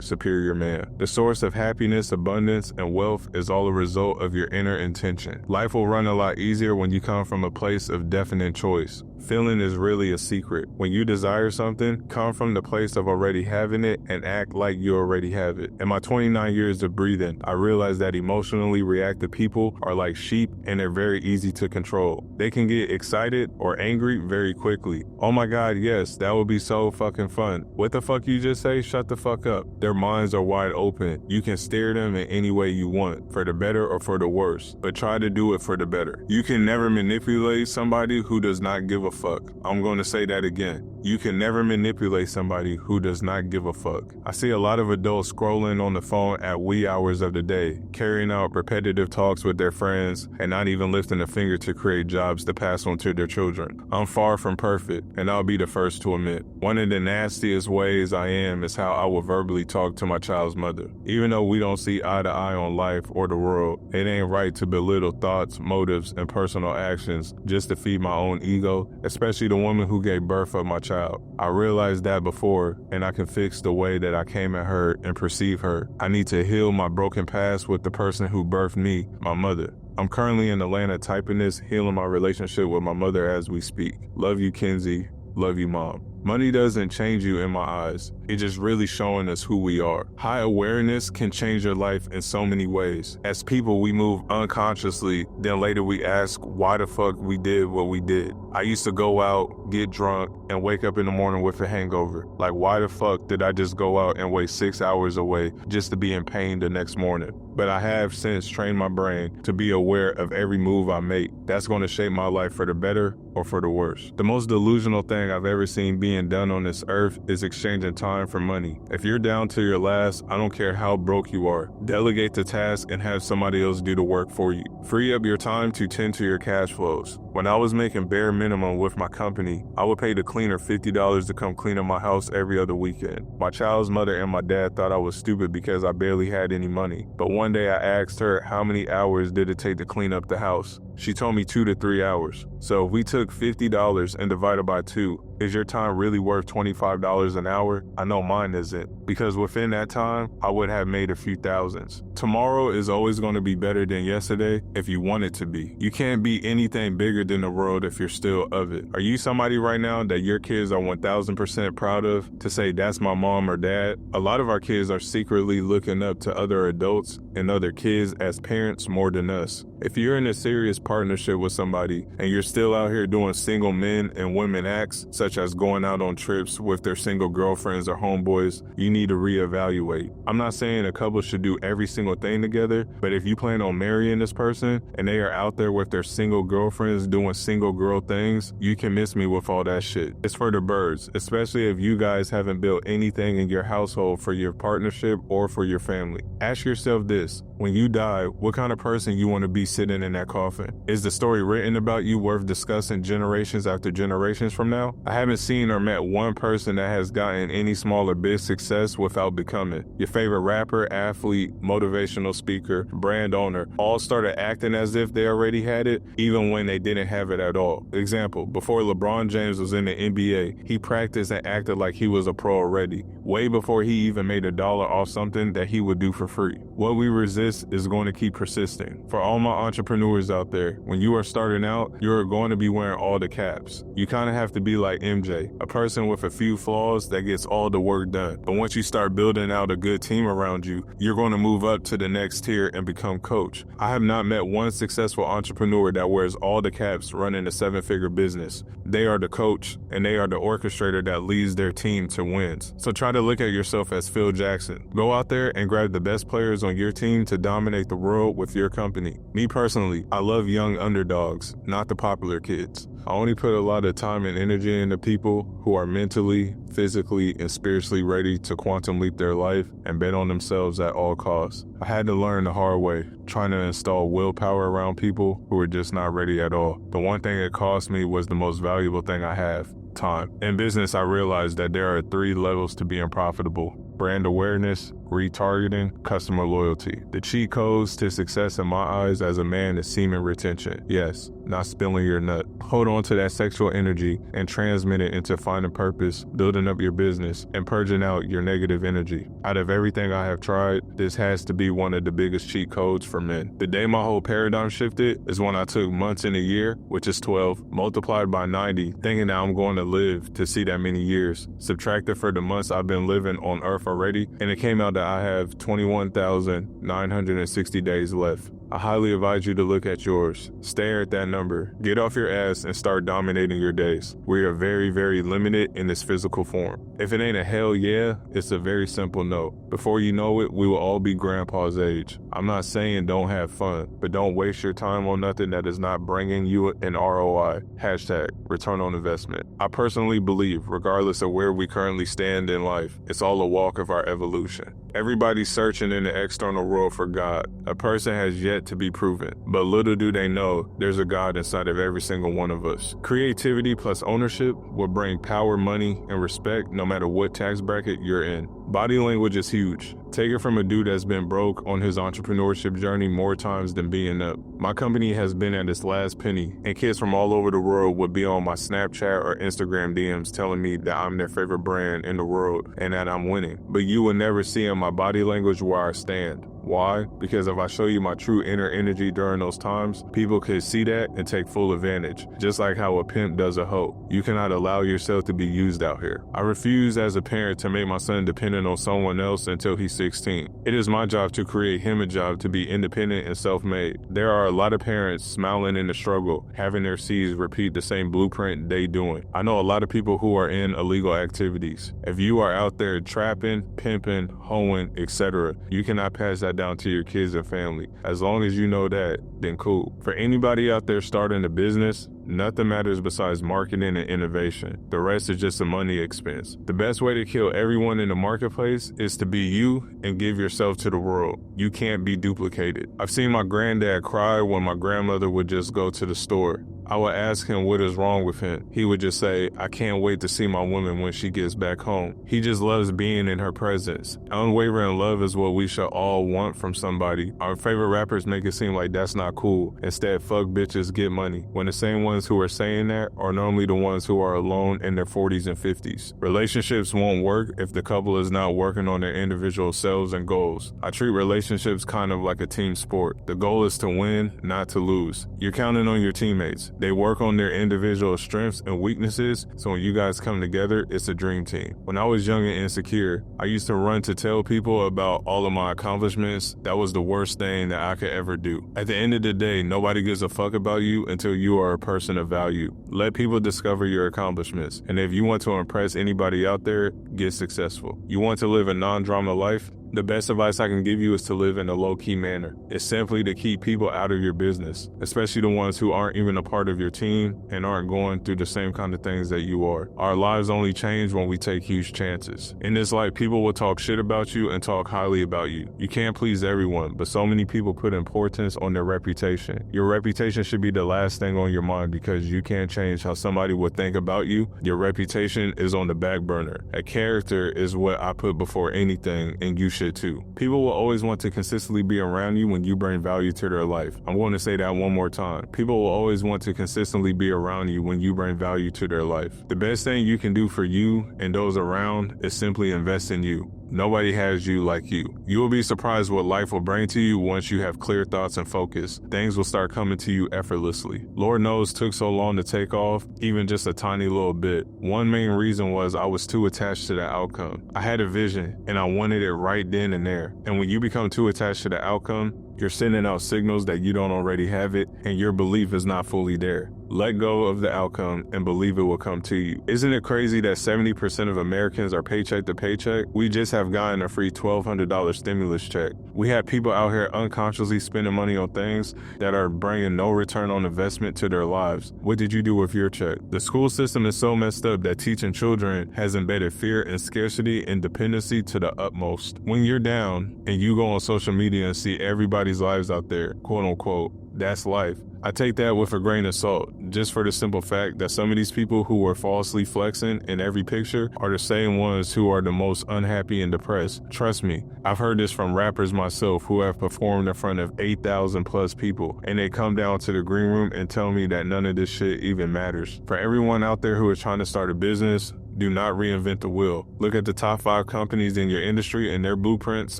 #superior man. The source of happiness, abundance, and wealth is all a result of your inner intention. Life will run a lot easier when you come from a place of definite choice. Feeling is really a secret. When you desire something, come from the place of already having it and act like you already have it. In my 29 years of breathing, I realized that emotionally reactive people are like sheep and they're very easy to control. They can get excited or angry very quickly. Oh my God, yes, that would be so fucking fun. What the fuck you just say? Shut the fuck up. Their minds are wide open. You can steer them in any way you want, for the better or for the worse, but try to do it for the better. You can never manipulate somebody who does not give a fuck. I'm going to say that again. You can never manipulate somebody who does not give a fuck. I see a lot of adults scrolling on the phone at wee hours of the day, carrying out repetitive talks with their friends, and not even lifting a finger to create jobs to pass on to their children. I'm far from perfect, and I'll be the first to admit. One of the nastiest ways I am is how I will verbally talk to my child's mother. Even though we don't see eye to eye on life or the world, it ain't right to belittle thoughts, motives, and personal actions just to feed my own ego, especially the woman who gave birth of my child. I realized that before, and I can fix the way that I came at her and perceive her. I need to heal my broken past with the person who birthed me, my mother. I'm currently in Atlanta typing this, healing my relationship with my mother as we speak. Love you, Kenzie. Love you, Mom. Money doesn't change you in my eyes. It's just really showing us who we are. High awareness can change your life in so many ways. As people, we move unconsciously, then later we ask why the fuck we did what we did. I used to go out, get drunk, and wake up in the morning with a hangover. Like, why the fuck did I just go out and wait 6 hours away just to be in pain the next morning? But I have since trained my brain to be aware of every move I make. That's going to shape my life for the better or for the worse. The most delusional thing I've ever seen being done on this earth is exchanging time for money. If you're down to your last, I don't care how broke you are. Delegate the task and have somebody else do the work for you. Free up your time to tend to your cash flows. When I was making bare minimum with my company, I would pay the cleaner $50 to come clean up my house every other weekend. My child's mother and my dad thought I was stupid because I barely had any money. But one day I asked her how many hours did it take to clean up the house. She told me 2 to 3 hours. So if we took $50 and divided by 2, is your time really worth $25 an hour? I know mine isn't, because within that time, I would have made a few thousands. Tomorrow is always going to be better than yesterday if you want it to be. You can't be anything bigger good in the world if you're still of it. Are you somebody right now that your kids are 1000% proud of to say, that's my mom or dad? A lot of our kids are secretly looking up to other adults and other kids as parents more than us. If you're in a serious partnership with somebody and you're still out here doing single men and women acts, such as going out on trips with their single girlfriends or homeboys, you need to reevaluate. I'm not saying a couple should do every single thing together, but if you plan on marrying this person and they are out there with their single girlfriends doing single girl things, you can miss me with all that shit. It's for the birds, especially if you guys haven't built anything in your household for your partnership or for your family. Ask yourself this: when you die, what kind of person you want to be sitting in that coffin? Is the story written about you worth discussing generations after generations from now? I haven't seen or met one person that has gotten any small or big success without becoming. Your favorite rapper, athlete, motivational speaker, brand owner, all started acting as if they already had it, even when they didn't have it at all. Example, before LeBron James was in the NBA, he practiced and acted like he was a pro already, way before he even made $1 off something that he would do for free. What we resist is going to keep persisting. For all my entrepreneurs out there, when you are starting out, you're going to be wearing all the caps. You kind of have to be like MJ, a person with a few flaws that gets all the work done. But once you start building out a good team around you, you're going to move up to the next tier and become coach. I have not met one successful entrepreneur that wears all the caps running a 7-figure business. They are the coach and they are the orchestrator that leads their team to wins. So try to look at yourself as Phil Jackson. Go out there and grab the best players on your team to dominate the world with your company. Me personally, I love young underdogs, not the popular kids. I only put a lot of time and energy into people who are mentally, physically, and spiritually ready to quantum leap their life and bet on themselves at all costs. I had to learn the hard way, trying to install willpower around people who are just not ready at all. The one thing it cost me was the most valuable thing I have: time. In business, I realized that there are 3 levels to being profitable: brand awareness, retargeting, customer loyalty. The cheat codes to success in my eyes as a man is semen retention. Yes, not spilling your nut. Hold on to that sexual energy and transmit it into finding purpose, building up your business, and purging out your negative energy. Out of everything I have tried, this has to be one of the biggest cheat codes for men. The day my whole paradigm shifted is when I took months in a year, which is 12, multiplied by 90, thinking that I'm going to live to see that many years. Subtracted for the months I've been living on Earth already, and it came out that I have 21,960 days left. I highly advise you to look at yours. Stare at that number. Get off your ass and start dominating your days. We are very, very limited in this physical form. If it ain't a hell yeah, it's a very simple no. Before you know it, we will all be grandpa's age. I'm not saying don't have fun, but don't waste your time on nothing that is not bringing you an ROI. Hashtag return on investment. I personally believe, regardless of where we currently stand in life, it's all a walk of our evolution. Everybody's searching in the external world for God. A person has yet to be proven, but little do they know there's a God inside of every single one of us. Creativity plus ownership will bring power, money, and respect no matter what tax bracket you're in. Body language is huge. Take it from a dude that's been broke on his entrepreneurship journey more times than being up. My company has been at its last penny, and kids from all over the world would be on my Snapchat or Instagram DMs telling me that I'm their favorite brand in the world and that I'm winning. But you will never see in my body language where I stand. Why? Because if I show you my true inner energy during those times, people could see that and take full advantage, just like how a pimp does a hoe. You cannot allow yourself to be used out here. I refuse as a parent to make my son dependent on someone else until he's 16. It is my job to create him a job to be independent and self-made. There are a lot of parents smiling in the struggle, having their seeds repeat the same blueprint they doing. I know a lot of people who are in illegal activities. If you are out there trapping, pimping, hoeing, etc., you cannot pass that down to your kids and family. As long as you know that, then cool. For anybody out there starting a business, nothing matters besides marketing and innovation. The rest is just a money expense. The best way to kill everyone in the marketplace is to be you and give yourself to the world. You can't be duplicated. I've seen my granddad cry when my grandmother would just go to the store. I would ask him what is wrong with him. He would just say, I can't wait to see my woman when she gets back home. He just loves being in her presence. Unwavering love is what we should all want from somebody. Our favorite rappers make it seem like that's not cool. Instead, fuck bitches, get money. When the same ones who are saying that are normally the ones who are alone in their 40s and 50s. Relationships won't work if the couple is not working on their individual selves and goals. I treat relationships kind of like a team sport. The goal is to win, not to lose. You're counting on your teammates. They work on their individual strengths and weaknesses, so when you guys come together, it's a dream team. When I was young and insecure, I used to run to tell people about all of my accomplishments. That was the worst thing that I could ever do. At the end of the day, nobody gives a fuck about you until you are a person of value. Let people discover your accomplishments, and if you want to impress anybody out there, get successful. You want to live a non-drama life? The best advice I can give you is to live in a low-key manner. It's simply to keep people out of your business, especially the ones who aren't even a part of your team and aren't going through the same kind of things that you are. Our lives only change when we take huge chances. In this life, people will talk shit about you and talk highly about you. You can't please everyone, but so many people put importance on their reputation. Your reputation should be the last thing on your mind because you can't change how somebody would think about you. Your reputation is on the back burner. A character is what I put before anything, and you should too. People will always want to consistently be around you when you bring value to their life. I'm going to say that one more time. People will always want to consistently be around you when you bring value to their life. The best thing you can do for you and those around is simply invest in you. Nobody has you like you. You will be surprised what life will bring to you once you have clear thoughts and focus. Things will start coming to you effortlessly. Lord knows it took so long to take off, even just a tiny little bit. One main reason was I was too attached to the outcome. I had a vision and I wanted it right then and there. And when you become too attached to the outcome, you're sending out signals that you don't already have it and your belief is not fully there. Let go of the outcome and believe it will come to you. Isn't it crazy that 70% of Americans are paycheck to paycheck? We just have gotten a free $1,200 stimulus check. We have people out here unconsciously spending money on things that are bringing no return on investment to their lives. What did you do with your check? The school system is so messed up that teaching children has embedded fear and scarcity and dependency to the utmost. When you're down and you go on social media and see everybody's lives out there, quote unquote, that's life. I take that with a grain of salt, just for the simple fact that some of these people who were falsely flexing in every picture are the same ones who are the most unhappy and depressed. Trust me, I've heard this from rappers myself who have performed in front of 8,000 plus people, and they come down to the green room and tell me that none of this shit even matters. For everyone out there who is trying to start a business, do not reinvent the wheel. Look at the top 5 companies in your industry and their blueprints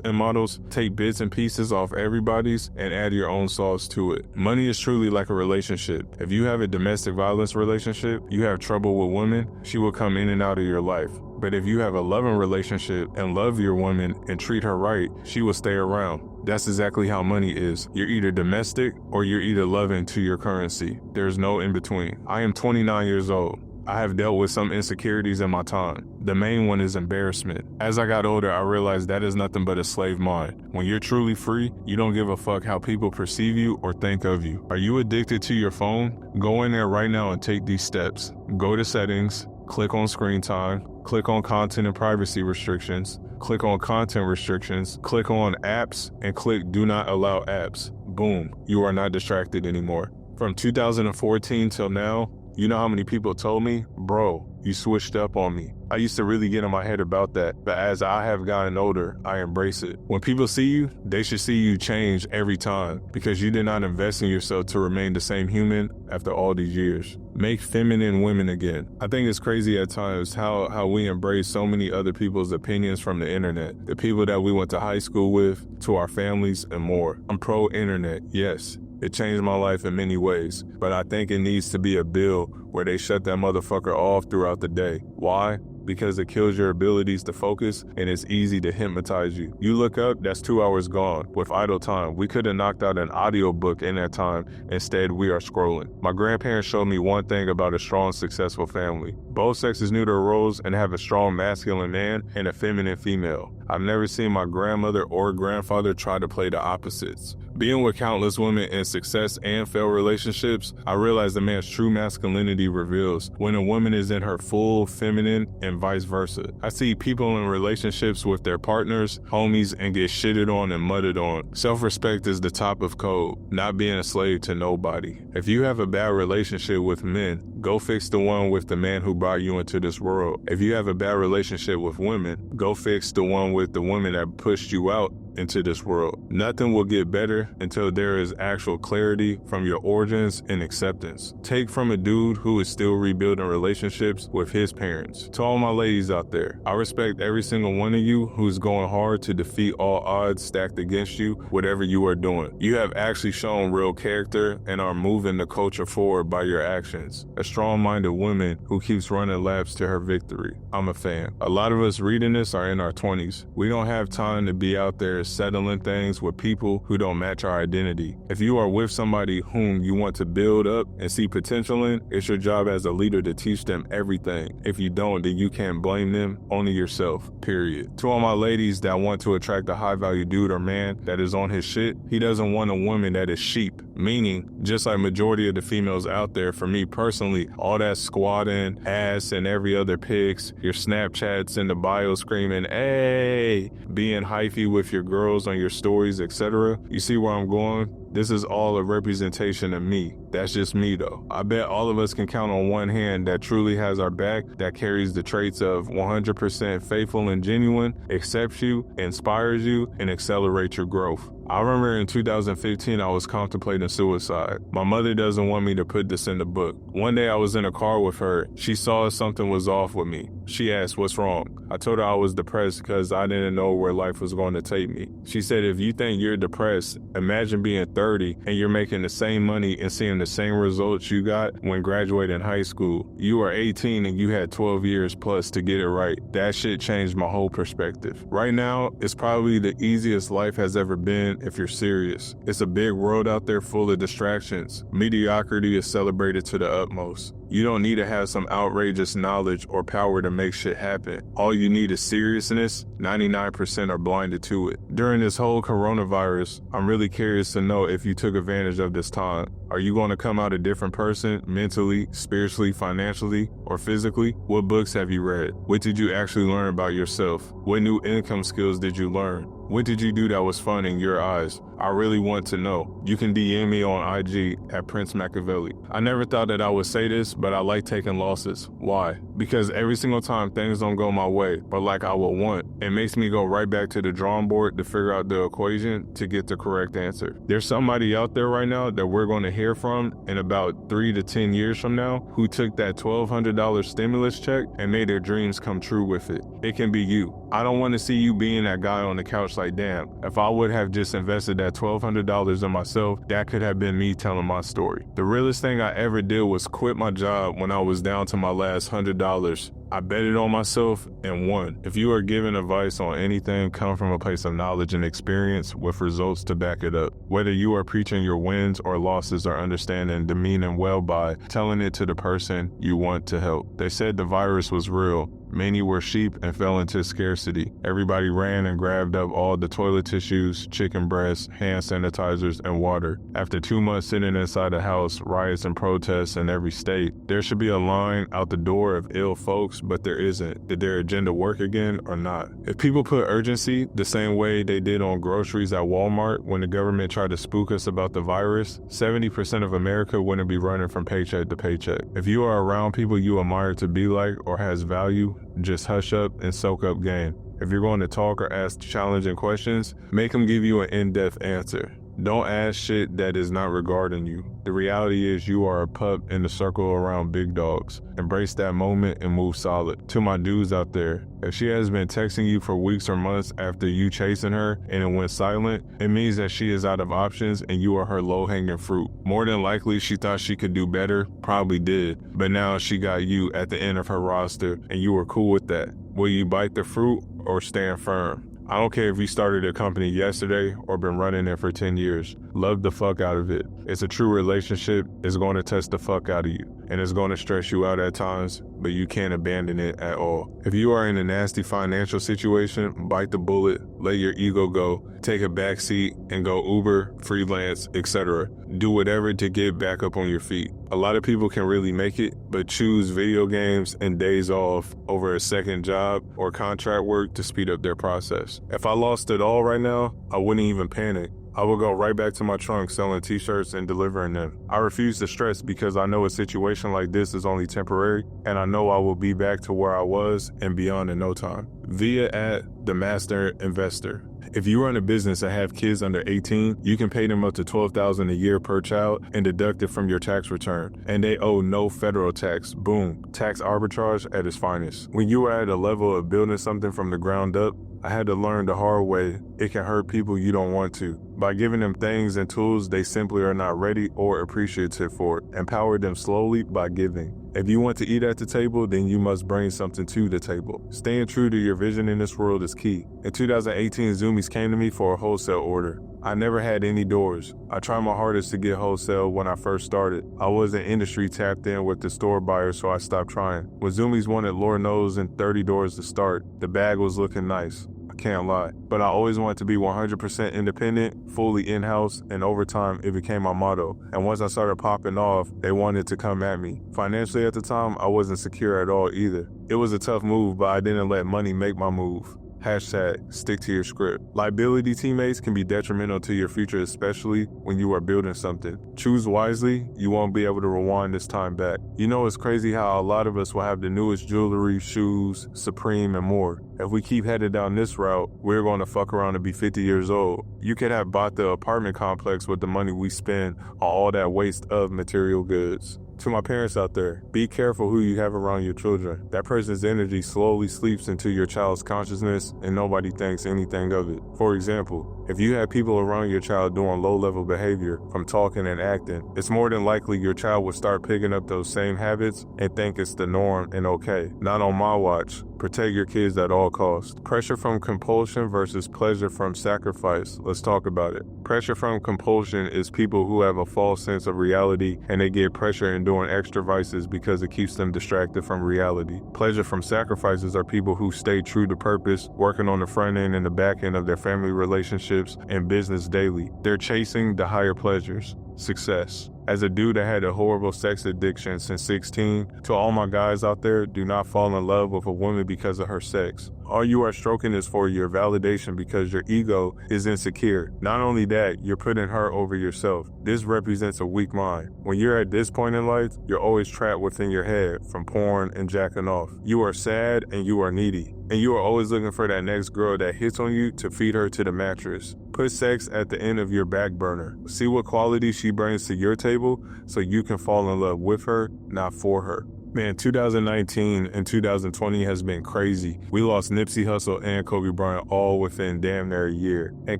and models. Take bits and pieces off everybody's and add your own sauce to it. Money is truly like a relationship. If you have a domestic violence relationship, you have trouble with women, she will come in and out of your life. But if you have a loving relationship and love your woman and treat her right, she will stay around. That's exactly how money is. You're either domestic or you're either loving to your currency. There's no in between. I am 29 years old. I have dealt with some insecurities in my time. The main one is embarrassment. As I got older, I realized that is nothing but a slave mind. When you're truly free, you don't give a fuck how people perceive you or think of you. Are you addicted to your phone? Go in there right now and take these steps. Go to settings, click on screen time, click on content and privacy restrictions, click on content restrictions, click on apps, and click do not allow apps. Boom, you are not distracted anymore. From 2014 till now, you know how many people told me, bro, you switched up on me. I used to really get in my head about that, but as I have gotten older, I embrace it. When people see you, they should see you change every time because you did not invest in yourself to remain the same human after all these years. Make feminine women again. I think it's crazy at times how we embrace so many other people's opinions from the internet, the people that we went to high school with, to our families and more. I'm pro-internet, yes. It changed my life in many ways, but I think it needs to be a bill where they shut that motherfucker off throughout the day. Why? Because it kills your abilities to focus and it's easy to hypnotize you. You look up, that's 2 hours gone. With idle time, we could have knocked out an audiobook in that time. Instead, we are scrolling. My grandparents showed me one thing about a strong, successful family. Both sexes knew their roles and have a strong masculine man and a feminine female. I've never seen my grandmother or grandfather try to play the opposites. Being with countless women in success and failed relationships, I realized a man's true masculinity reveals when a woman is in her full feminine and vice versa. I see people in relationships with their partners, homies, and get shitted on and mudded on. Self-respect is the top of code, not being a slave to nobody. If you have a bad relationship with men, go fix the one with the man who brought you into this world. If you have a bad relationship with women, go fix the one with the woman that pushed you out into this world. Nothing will get better until there is actual clarity from your origins and acceptance. Take from a dude who is still rebuilding relationships with his parents. To all my ladies out there, I respect every single one of you who's going hard to defeat all odds stacked against you, whatever you are doing. You have actually shown real character and are moving the culture forward by your actions. A strong-minded woman who keeps running laps to her victory. I'm a fan. A lot of us reading this are in our 20s. We don't have time to be out there settling things with people who don't match our identity. If you are with somebody whom you want to build up and see potential in, it's your job as a leader to teach them everything. If you don't, then you can't blame them, only yourself, period. To all my ladies that want to attract a high-value dude or man that is on his shit, he doesn't want a woman that is sheep. Meaning, just like majority of the females out there, for me personally, all that squatting, ass, and every other pics, your Snapchats in the bio screaming, hey, being hyphy with your girls on your stories, etc. You see where I'm going? This is all a representation of me. That's just me though. I bet all of us can count on one hand that truly has our back, that carries the traits of 100% faithful and genuine, accepts you, inspires you, and accelerates your growth. I remember in 2015, I was contemplating suicide. My mother doesn't want me to put this in the book. One day I was in a car with her. She saw something was off with me. She asked, what's wrong? I told her I was depressed because I didn't know where life was going to take me. She said, if you think you're depressed, imagine being 30 and you're making the same money and seeing the same results you got when graduating high school. You are 18 and you had 12 years plus to get it right. That shit changed my whole perspective. Right now, it's probably the easiest life has ever been if you're serious. It's a big world out there full of distractions. Mediocrity is celebrated to the utmost. You don't need to have some outrageous knowledge or power to make shit happen. All you need is seriousness. 99% are blinded to it. During this whole coronavirus, I'm really curious to know if you took advantage of this time. Are you going to come out a different person mentally, spiritually, financially, or physically? What books have you read? What did you actually learn about yourself? What new income skills did you learn? What did you do that was fun in your eyes? I really want to know. You can DM me on IG at Prince Machiavelli. I never thought that I would say this, but I like taking losses. Why? Because every single time things don't go my way, but like I would want, it makes me go right back to the drawing board to figure out the equation to get the correct answer. There's somebody out there right now that we're going to hear from in about 3 to 10 years from now who took that $1,200 stimulus check and made their dreams come true with it. It can be you. I don't want to see you being that guy on the couch like, damn, if I would have just invested that $1,200 in myself, that could have been me telling my story. The realest thing I ever did was quit my job when I was down to my last $100. I betted on myself and won. If you are giving advice on anything, come from a place of knowledge and experience with results to back it up. Whether you are preaching your wins or losses or understanding demeaning well by telling it to the person you want to help. They said the virus was real. Many were sheep and fell into scarcity. Everybody ran and grabbed up all the toilet tissues, chicken breasts, hand sanitizers, and water. After 2 months sitting inside a house, riots and protests in every state, there should be a line out the door of ill folks, but there isn't. Did their agenda work again or not? If people put urgency the same way they did on groceries at Walmart when the government tried to spook us about the virus, 70% of America wouldn't be running from paycheck to paycheck. If you are around people you admire to be like or has value, just hush up and soak up game. If you're going to talk or ask challenging questions, make them give you an in-depth answer. Don't ask shit that is not regarding you. The reality is you are a pup in the circle around big dogs. Embrace that moment and move solid. To my dudes out there, if she has been texting you for weeks or months after you chasing her and it went silent, it means that she is out of options and you are her low-hanging fruit. More than likely, she thought she could do better, probably did, but now she got you at the end of her roster and you were cool with that. Will you bite the fruit or stand firm? I don't care if you started a company yesterday or been running it for 10 years. Love the fuck out of it. It's a true relationship. It's going to test the fuck out of you. And it's going to stress you out at times, but you can't abandon it at all. If you are in a nasty financial situation, bite the bullet, let your ego go, take a back seat and go Uber, freelance, etc. Do whatever to get back up on your feet. A lot of people can really make it, but choose video games and days off over a second job or contract work to speed up their process. If I lost it all right now, I wouldn't even panic. I will go right back to my trunk selling t-shirts and delivering them. I refuse to stress because I know a situation like this is only temporary and I know I will be back to where I was and beyond in no time. Via at The Master Investor. If you run a business and have kids under 18, you can pay them up to $12,000 a year per child and deduct it from your tax return. And they owe no federal tax. Boom. Tax arbitrage at its finest. When you are at a level of building something from the ground up, I had to learn the hard way it can hurt people you don't want to. By giving them things and tools they simply are not ready or appreciative for. Empower them slowly by giving. If you want to eat at the table, then you must bring something to the table. Staying true to your vision in this world is key. In 2018, Zumiez came to me for a wholesale order. I never had any doors. I tried my hardest to get wholesale when I first started. I wasn't industry tapped in with the store buyer, so I stopped trying. When Zumiez wanted Lord knows and 30 doors to start, the bag was looking nice. Can't lie. But I always wanted to be 100% independent, fully in-house, and over time, it became my motto. And once I started popping off, they wanted to come at me. Financially at the time, I wasn't secure at all either. It was a tough move, but I didn't let money make my move. Hashtag stick to your script. Liability teammates can be detrimental to your future, especially when you are building something. Choose wisely, you won't be able to rewind this time back. You know, it's crazy how a lot of us will have the newest jewelry, shoes, Supreme, and more. If we keep headed down this route, we're going to fuck around and be 50 years old. You could have bought the apartment complex with the money we spend on all that waste of material goods. To my parents out there, be careful who you have around your children. That person's energy slowly sleeps into your child's consciousness and nobody thinks anything of it. For example, if you have people around your child doing low-level behavior from talking and acting, it's more than likely your child will start picking up those same habits and think it's the norm and okay. Not on my watch. Protect your kids at all costs. Pressure from compulsion versus pleasure from sacrifice. Let's talk about it. Pressure from compulsion is people who have a false sense of reality and they get pressure in doing extra vices because it keeps them distracted from reality. Pleasure from sacrifices are people who stay true to purpose, working on the front end and the back end of their family relationships and business daily. They're chasing the higher pleasures. Success. As a dude that had a horrible sex addiction since 16, to all my guys out there, do not fall in love with a woman because of her sex. All you are stroking is for your validation because your ego is insecure. Not only that, you're putting her over yourself. This represents a weak mind. When you're at this point in life, you're always trapped within your head from porn and jacking off. You are sad and you are needy. And you are always looking for that next girl that hits on you to feed her to the mattress. Put sex at the end of your back burner. See what quality she brings to your table so you can fall in love with her, not for her. Man, 2019 and 2020 has been crazy. We lost Nipsey Hussle and Kobe Bryant all within damn near a year. And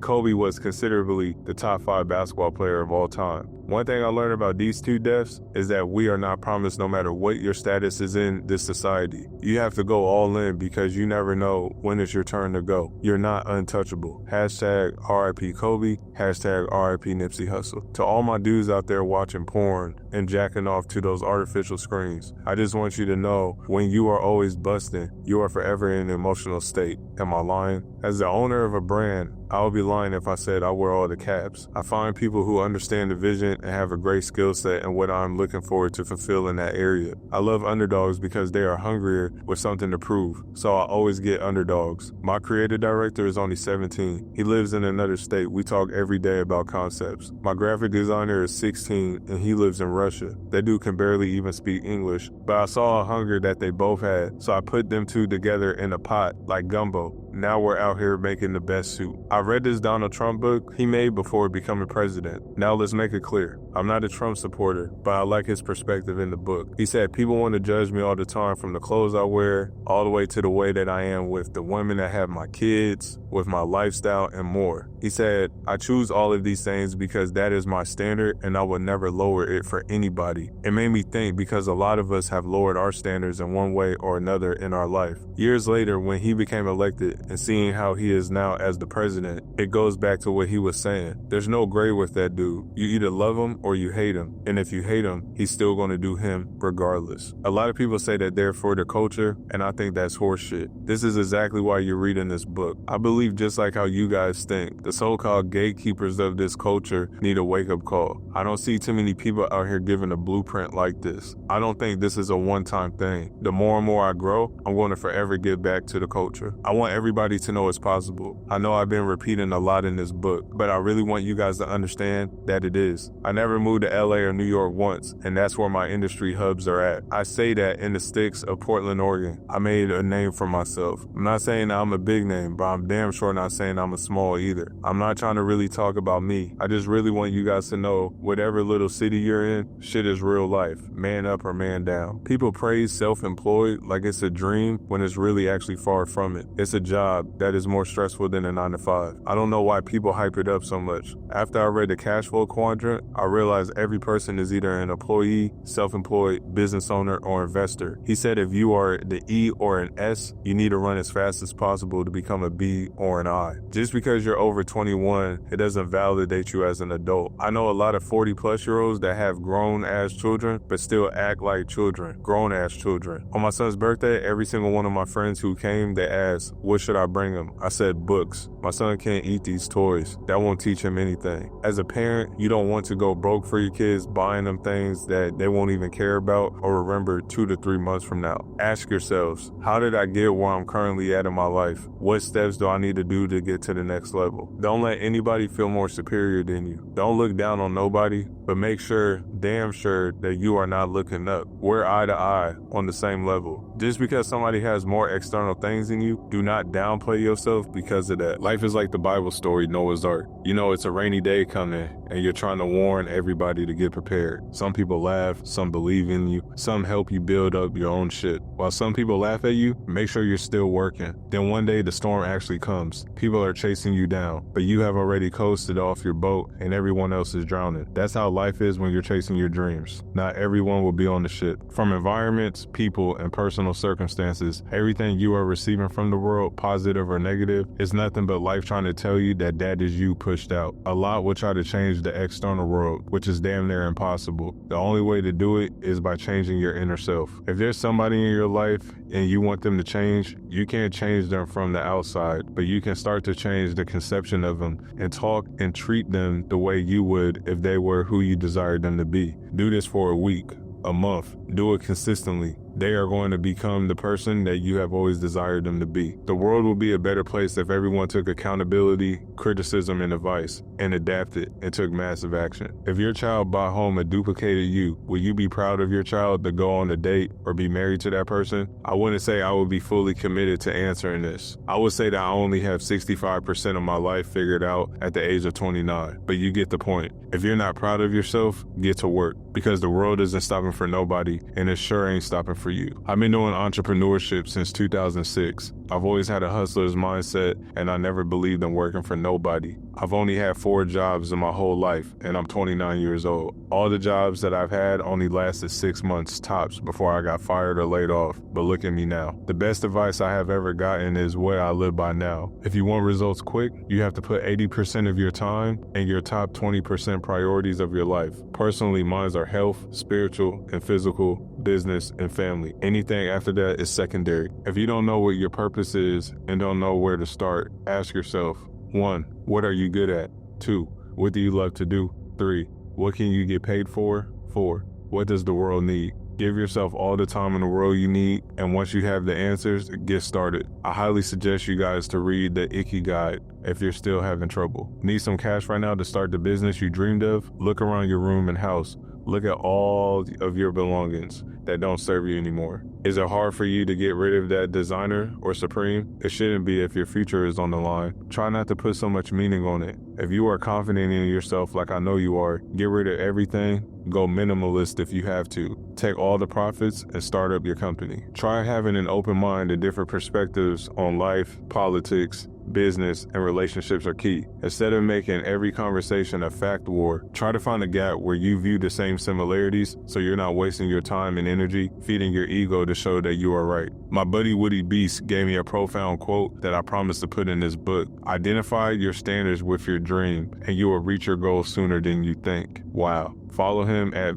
Kobe was considerably the top 5 basketball player of all time. One thing I learned about these two deaths is that we are not promised no matter what your status is in this society. You have to go all in because you never know when it's your turn to go. You're not untouchable. Hashtag RIP Kobe, hashtag RIP Nipsey Hussle. To all my dudes out there watching porn and jacking off to those artificial screens, I just want you to know when you are always busting, you are forever in an emotional state. Am I lying? As the owner of a brand, I would be lying if I said I wear all the caps. I find people who understand the vision and have a great skill set and what I'm looking forward to fulfill in that area. I love underdogs because they are hungrier with something to prove, so I always get underdogs. My creative director is only 17. He lives in another state. We talk every day about concepts. My graphic designer is 16 and he lives in Russia. That dude can barely even speak English, but I saw a hunger that they both had, so I put them two together in a pot like gumbo. Now we're out here making the best suit. I read this Donald Trump book he made before becoming president. Now let's make it clear. I'm not a Trump supporter, but I like his perspective in the book. He said, people want to judge me all the time from the clothes I wear, all the way to the way that I am with the women that have my kids, with my lifestyle, and more. He said, I choose all of these things because that is my standard and I will never lower it for anybody. It made me think because a lot of us have lowered our standards in one way or another in our life. Years later, when he became elected and seeing how he is now as the president, it goes back to what he was saying. There's no gray with that dude. You either love him or you hate him. And if you hate him, he's still going to do him regardless. A lot of people say that they're for the culture, and I think that's horseshit. This is exactly why you're reading this book. I believe just like how you guys think, the so-called gatekeepers of this culture need a wake-up call. I don't see too many people out here giving a blueprint like this. I don't think this is a one-time thing. The more and more I grow, I'm going to forever give back to the culture. I want everybody everybody to know it's possible. I know I've been repeating a lot in this book, but I really want you guys to understand that it is. I never moved to LA or New York once, and that's where my industry hubs are at. I say that in the sticks of Portland, Oregon. I made a name for myself. I'm not saying that I'm a big name, but I'm damn sure not saying I'm a small either. I'm not trying to really talk about me. I just really want you guys to know whatever little city you're in, shit is real life. Man up or man down. People praise self-employed like it's a dream when it's really actually far from it. It's a job that is more stressful than a 9-to-5. I don't know why people hype it up so much. After I read the cash flow quadrant, I realized every person is either an employee, self-employed, business owner, or investor. He said if you are the E or an S, you need to run as fast as possible to become a B or an I. Just because you're over 21, it doesn't validate you as an adult. I know a lot of 40-plus-year-olds that have grown-ass children, but still act like children, grown-ass children. On my son's birthday, every single one of my friends who came, they asked, what should I bring him? I said, books. My son can't eat these toys. That won't teach him anything. As a parent, you don't want to go broke for your kids buying them things that they won't even care about or remember 2 to 3 months from now. Ask yourselves, how did I get where I'm currently at in my life? What steps do I need to do to get to the next level? Don't let anybody feel more superior than you. Don't look down on nobody, but make sure, damn sure, that you are not looking up. We're eye to eye on the same level. Just because somebody has more external things than you, do not downplay yourself because of that. Life is like the Bible story, Noah's Ark. You know it's a rainy day coming, and you're trying to warn everybody to get prepared. Some people laugh, some believe in you, some help you build up your own shit. While some people laugh at you, make sure you're still working. Then one day the storm actually comes. People are chasing you down, but you have already coasted off your boat and everyone else is drowning. That's how life is when you're chasing your dreams. Not everyone will be on the ship. From environments, people, and personal circumstances, everything you are receiving from the world, positive or negative, is nothing but life trying to tell you that that is you pushed out. A lot will try to change the external world, which is damn near impossible. The only way to do it is by changing your inner self. If there's somebody in your life and you want them to change, you can't change them from the outside, but you can start to change the conception of them and talk and treat them the way you would if they were who you desired them to be. Do this for a week, a month. Do it consistently. They are going to become the person that you have always desired them to be. The world will be a better place if everyone took accountability, criticism, and advice and adapted and took massive action. If your child brought home a duplicated you, will you be proud of your child to go on a date or be married to that person? I wouldn't say I would be fully committed to answering this. I would say that I only have 65% of my life figured out at the age of 29, but you get the point. If you're not proud of yourself, get to work, because the world isn't stopping for nobody, and it sure ain't stopping for you. I've been doing entrepreneurship since 2006. I've always had a hustler's mindset, and I never believed in working for nobody. I've only had 4 jobs in my whole life, and I'm 29 years old. All the jobs that I've had only lasted 6 months tops before I got fired or laid off, but look at me now. The best advice I have ever gotten is what I live by now. If you want results quick, you have to put 80% of your time in your top 20% priorities of your life. Personally, mine are health, spiritual, and physical, business, and family. Anything after that is secondary. If you don't know what your purpose is and don't know where to start, ask yourself, 1, what are you good at? 2, what do you love to do? 3, what can you get paid for? 4, what does the world need? Give yourself all the time in the world you need, and once you have the answers, get started. I highly suggest you guys to read the Icky Guide if you're still having trouble. Need some cash right now to start the business you dreamed of? Look around your room and house. Look at all of your belongings that don't serve you anymore. Is it hard for you to get rid of that designer or Supreme? It shouldn't be if your future is on the line. Try not to put so much meaning on it. If you are confident in yourself like I know you are, get rid of everything. Go minimalist if you have to. Take all the profits and start up your company. Try having an open mind to different perspectives on life, politics, business, and relationships are key. Instead of making every conversation a fact war, try to find a gap where you view the same similarities so you're not wasting your time and energy feeding your ego to show that you are right. My buddy Woody Beast gave me a profound quote that I promised to put in this book. Identify your standards with your dream and you will reach your goal sooner than you think. Wow. Follow him at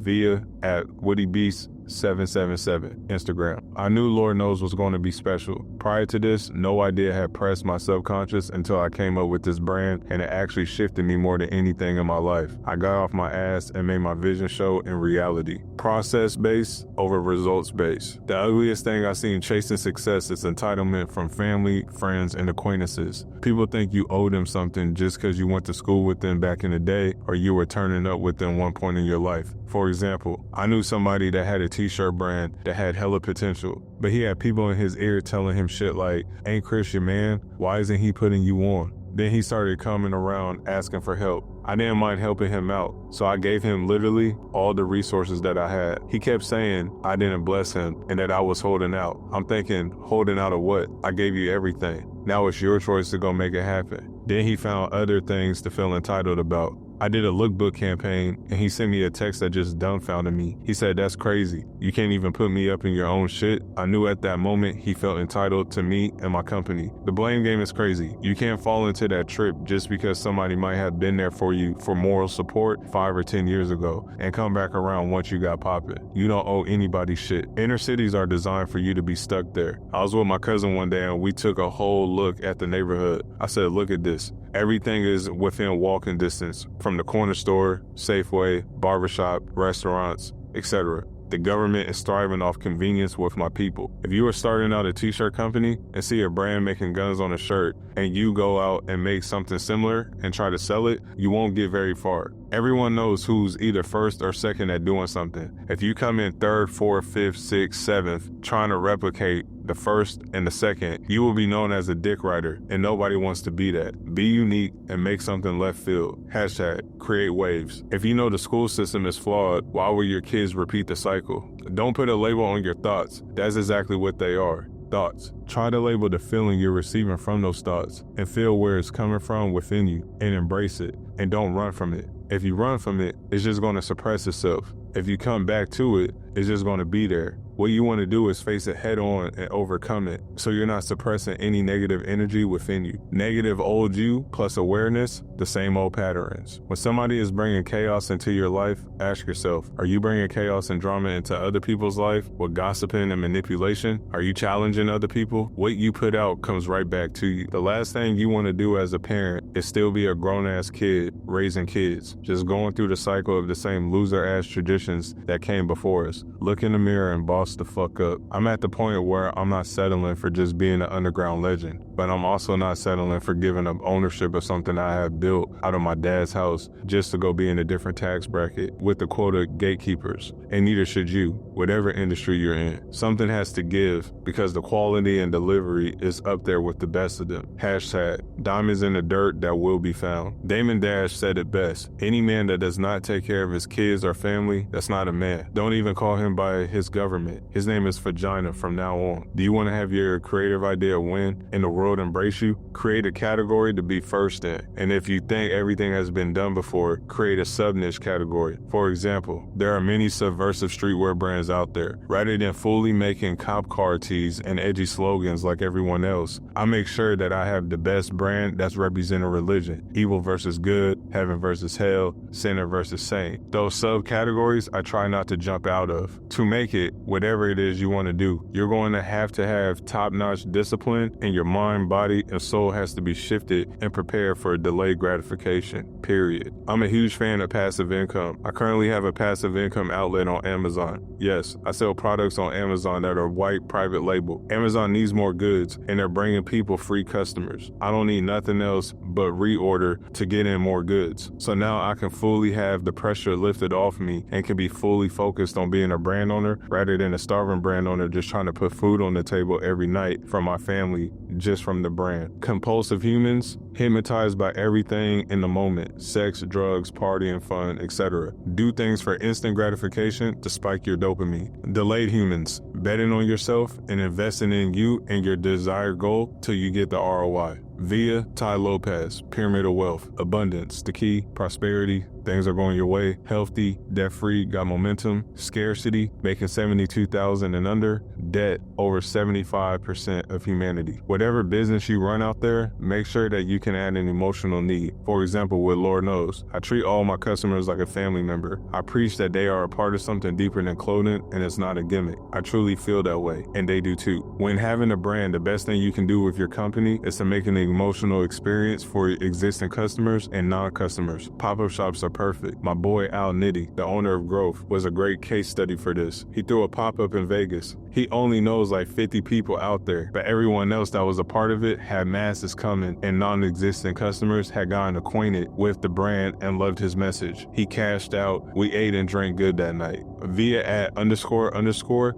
Woody Beast 777 Instagram. I knew Lord knows was going to be special. Prior to this, no idea had pressed my subconscious until I came up with this brand, and it actually shifted me more than anything in my life. I got off my ass and made my vision show in reality. process-based over results-based. The ugliest thing I've seen chasing success is entitlement from family, friends, and acquaintances. People think you owe them something just because you went to school with them back in the day or you were turning up with them one point in your life. For example, I knew somebody that had a t-shirt brand that had hella potential, but he had people in his ear telling him shit like, "Ain't Chris your man? Why isn't he putting you on?" Then he started coming around asking for help. I didn't mind helping him out, so I gave him literally all the resources that I had. He kept saying I didn't bless him and that I was holding out. I'm thinking, holding out of what? I gave you everything. Now it's your choice to go make it happen. Then he found other things to feel entitled about. I did a lookbook campaign and he sent me a text that just dumbfounded me. He said, "That's crazy. You can't even put me up in your own shit." I knew at that moment he felt entitled to me and my company. The blame game is crazy. You can't fall into that trip just because somebody might have been there for you for moral support 5 or 10 years ago and come back around once you got popping. You don't owe anybody shit. Inner cities are designed for you to be stuck there. I was with my cousin one day and we took a whole look at the neighborhood. I said, "Look at this. Everything is within walking distance, from the corner store, Safeway, barbershop, restaurants, etc. The government is thriving off convenience with my people. If you are starting out a t-shirt company and see a brand making guns on a shirt and you go out and make something similar and try to sell it, you won't get very far. Everyone knows who's either first or second at doing something. If you come in third, fourth, fifth, sixth, seventh, trying to replicate the first and the second, you will be known as a dick rider, and nobody wants to be that. Be unique and make something left field. Hashtag create waves. If you know the school system is flawed, why will your kids repeat the cycle? Don't put a label on your thoughts. That's exactly what they are. Thoughts. Try to label the feeling you're receiving from those thoughts and feel where it's coming from within you and embrace it, and don't run from it. If you run from it, it's just going to suppress itself. If you come back to it, it's just going to be there. What you want to do is face it head on and overcome it, so you're not suppressing any negative energy within you. Negative old you plus awareness, the same old patterns. When somebody is bringing chaos into your life, ask yourself, are you bringing chaos and drama into other people's life with gossiping and manipulation? Are you challenging other people? What you put out comes right back to you. The last thing you want to do as a parent is still be a grown-ass kid raising kids, just going through the cycle of the same loser-ass traditions that came before us. Look in the mirror and boss the fuck up. I'm at the point where I'm not settling for just being an underground legend, but I'm also not settling for giving up ownership of something I have built out of my dad's house just to go be in a different tax bracket with the quota gatekeepers. And neither should you, whatever industry you're in. Something has to give because the quality and delivery is up there with the best of them. Hashtag diamonds in the dirt that will be found. Damon Dash said it best. Any man that does not take care of his kids or family, that's not a man. Don't even call him by his government. His name is Vagina from now on. Do you want to have your creative idea win and the world embrace you? Create a category to be first in. And if you think everything has been done before, create a sub-niche category. For example, there are many subversive streetwear brands out there. Rather than fully making cop car tees and edgy slogans like everyone else, I make sure that I have the best brand that's representing religion. Evil versus good, heaven versus hell, sinner versus saint. Those subcategories I try not to jump out of. To make it, whatever it is you want to do, you're going to have top-notch discipline, and your mind, body, and soul has to be shifted and prepared for delayed gratification, period. I'm a huge fan of passive income. I currently have a passive income outlet on Amazon. Yes, I sell products on Amazon that are white private label. Amazon needs more goods, and they're bringing people free customers. I don't need nothing else but reorder to get in more goods. So now I can fully have the pressure lifted off me and can be fully focused on being a brand owner rather than a starving brand owner just trying to put food on the table every night for my family just from the brand. Compulsive humans, hypnotized by everything in the moment, sex, drugs, partying, fun, etc. Do things for instant gratification to spike your dopamine. Delayed humans, betting on yourself and investing in you and your desired goal till you get the ROI. Via Ty Lopez, Pyramid of Wealth, Abundance, the key, prosperity, things are going your way, healthy, debt-free, got momentum, scarcity, making 72,000 and under, debt, over 75% of humanity. Whatever business you run out there, make sure that you can add an emotional need. For example, with Lord Knows, I treat all my customers like a family member. I preach that they are a part of something deeper than clothing, and it's not a gimmick. I truly feel that way, and they do too. When having a brand, the best thing you can do with your company is to make an emotional experience for existing customers and non-customers. Pop-up shops are perfect. My boy Al Nitty, the owner of Growth, was a great case study for this. He threw a pop-up in Vegas. He only knows like 50 people out there, but everyone else that was a part of it had masses coming, and non-existent customers had gotten acquainted with the brand and loved his message. He cashed out. We ate and drank good that night. Via at __growth__